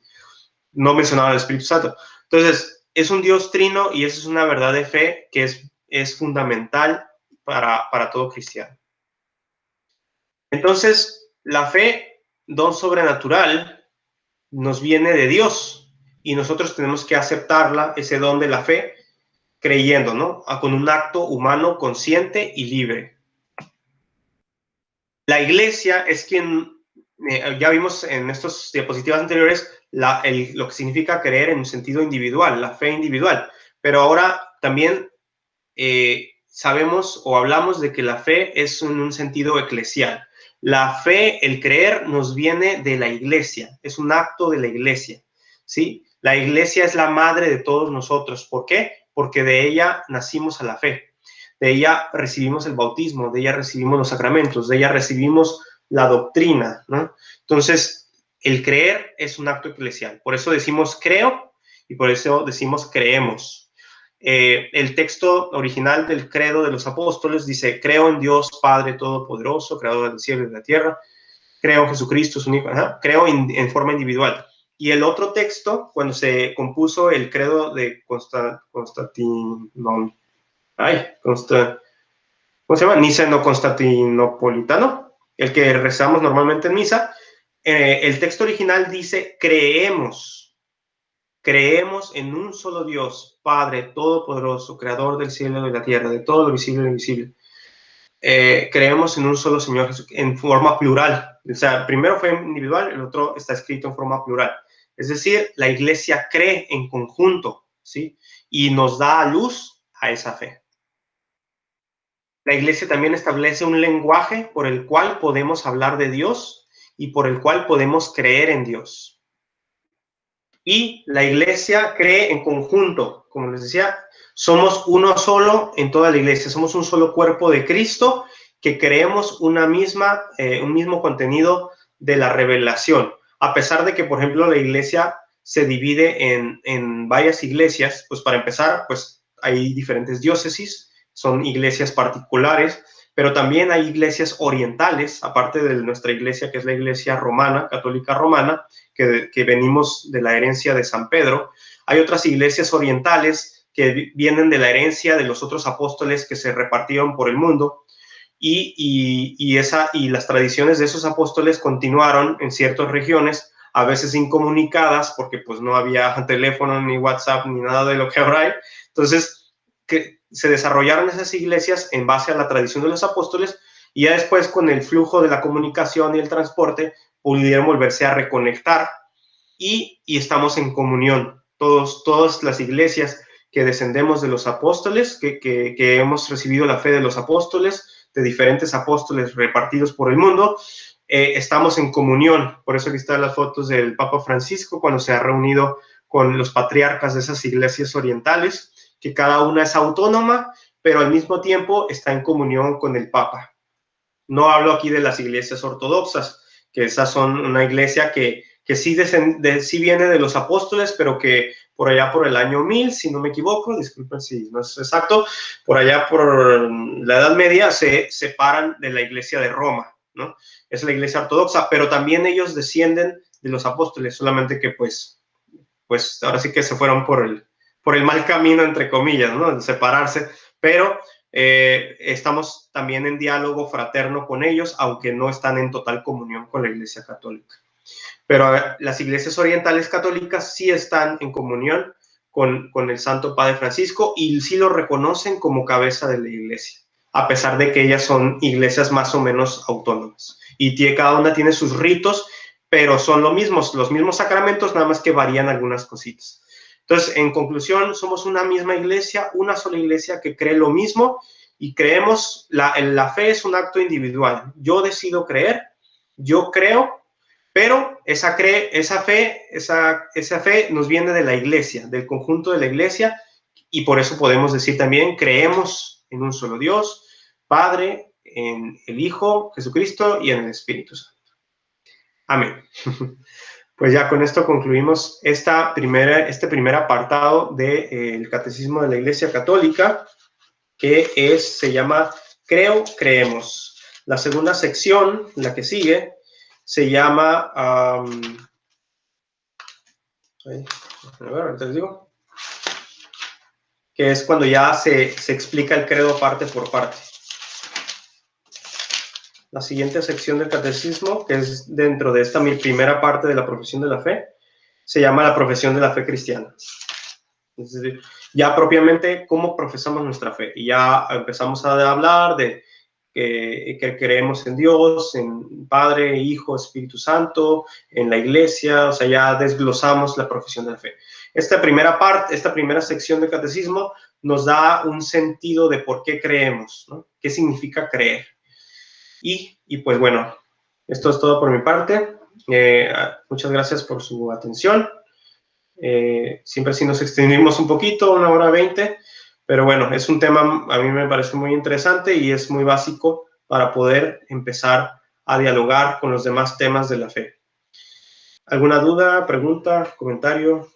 No mencionaban el Espíritu Santo. Entonces, es un Dios trino y esa es una verdad de fe que es fundamental para todo cristiano. Entonces, la fe, don sobrenatural, nos viene de Dios y nosotros tenemos que aceptarla, ese don de la fe, creyendo, ¿no? Con un acto humano consciente y libre. La iglesia es quien, ya vimos en estas diapositivas anteriores, lo que significa creer en un sentido individual, la fe individual. Pero ahora también sabemos o hablamos de que la fe es en un sentido eclesial. La fe, el creer, nos viene de la iglesia, es un acto de la iglesia, ¿sí? La iglesia es la madre de todos nosotros. ¿Por qué? Porque de ella nacimos a la fe. De ella recibimos el bautismo, de ella recibimos los sacramentos, de ella recibimos la doctrina, ¿no? Entonces, el creer es un acto eclesial. Por eso decimos creo y por eso decimos creemos. El texto original del credo de los apóstoles dice, creo en Dios Padre Todopoderoso, creador del cielo y de la tierra, creo en Jesucristo, su único, creo en forma individual. Y el otro texto, cuando se compuso el credo de ¿cómo se llama? Niceno-Constantinopolitano, el que rezamos normalmente en misa, el texto original dice, creemos en un solo Dios, Padre Todopoderoso, Creador del cielo y de la tierra, de todo lo visible e invisible. Creemos en un solo Señor Jesús, en forma plural. O sea, primero fue individual, el otro está escrito en forma plural. Es decir, la iglesia cree en conjunto, ¿sí? Y nos da a luz a esa fe. La iglesia también establece un lenguaje por el cual podemos hablar de Dios y por el cual podemos creer en Dios. Y la iglesia cree en conjunto, como les decía, somos uno solo en toda la iglesia, somos un solo cuerpo de Cristo que creemos un mismo contenido de la revelación. A pesar de que, por ejemplo, la iglesia se divide en varias iglesias, pues para empezar, pues hay diferentes diócesis, son iglesias particulares, pero también hay iglesias orientales, aparte de nuestra iglesia, que es la iglesia romana, católica romana, que venimos de la herencia de San Pedro. Hay otras iglesias orientales que vienen de la herencia de los otros apóstoles que se repartieron por el mundo, y las tradiciones de esos apóstoles continuaron en ciertas regiones, a veces incomunicadas, porque pues no había teléfono, ni WhatsApp, ni nada de lo que ahora hay. Entonces, que se desarrollaron esas iglesias en base a la tradición de los apóstoles, y ya después, con el flujo de la comunicación y el transporte, pudieron volverse a reconectar, y estamos en comunión. Todas las iglesias que descendemos de los apóstoles, que hemos recibido la fe de los apóstoles, de diferentes apóstoles repartidos por el mundo, estamos en comunión. Por eso aquí están las fotos del Papa Francisco cuando se ha reunido con los patriarcas de esas iglesias orientales, que cada una es autónoma, pero al mismo tiempo está en comunión con el Papa. No hablo aquí de las iglesias ortodoxas, que esas son una iglesia que sí viene de los apóstoles, pero que por allá por el año 1000, si no me equivoco, disculpen si no es exacto, por allá por la Edad Media se separan de la Iglesia de Roma, ¿no? Es la Iglesia ortodoxa, pero también ellos descienden de los apóstoles, solamente que pues ahora sí que se fueron por el mal camino, entre comillas, ¿no? De separarse, pero estamos también en diálogo fraterno con ellos, aunque no están en total comunión con la Iglesia Católica. Pero las iglesias orientales católicas sí están en comunión con el Santo Padre Francisco y sí lo reconocen como cabeza de la iglesia, a pesar de que ellas son iglesias más o menos autónomas. Y cada una tiene sus ritos, pero son los mismos sacramentos, nada más que varían algunas cositas. Entonces, en conclusión, somos una misma iglesia, una sola iglesia que cree lo mismo y creemos, la fe es un acto individual. Yo decido creer, yo creo, pero esa fe nos viene de la iglesia, del conjunto de la iglesia, y por eso podemos decir también, creemos en un solo Dios, Padre, en el Hijo, Jesucristo, y en el Espíritu Santo. Amén. Pues ya con esto concluimos este primer apartado del Catecismo de la Iglesia Católica, que se llama Creo, Creemos. La segunda sección, la que sigue, se llama, a ver, ahorita les digo, que es cuando ya se explica el credo parte por parte. La siguiente sección del catecismo, que es dentro de esta mi primera parte de la profesión de la fe, se llama la profesión de la fe cristiana. Es decir, ya propiamente cómo profesamos nuestra fe. Y ya empezamos a hablar de que creemos en Dios, en Padre, Hijo, Espíritu Santo, en la Iglesia, o sea, ya desglosamos la profesión de la fe. Esta primera sección del catecismo nos da un sentido de por qué creemos, ¿no? ¿Qué significa creer? Y pues bueno, esto es todo por mi parte. Muchas gracias por su atención. Siempre sí nos extendimos un poquito, 1:20, pero bueno, es un tema, a mí me parece muy interesante y es muy básico para poder empezar a dialogar con los demás temas de la fe. ¿Alguna duda, pregunta, comentario?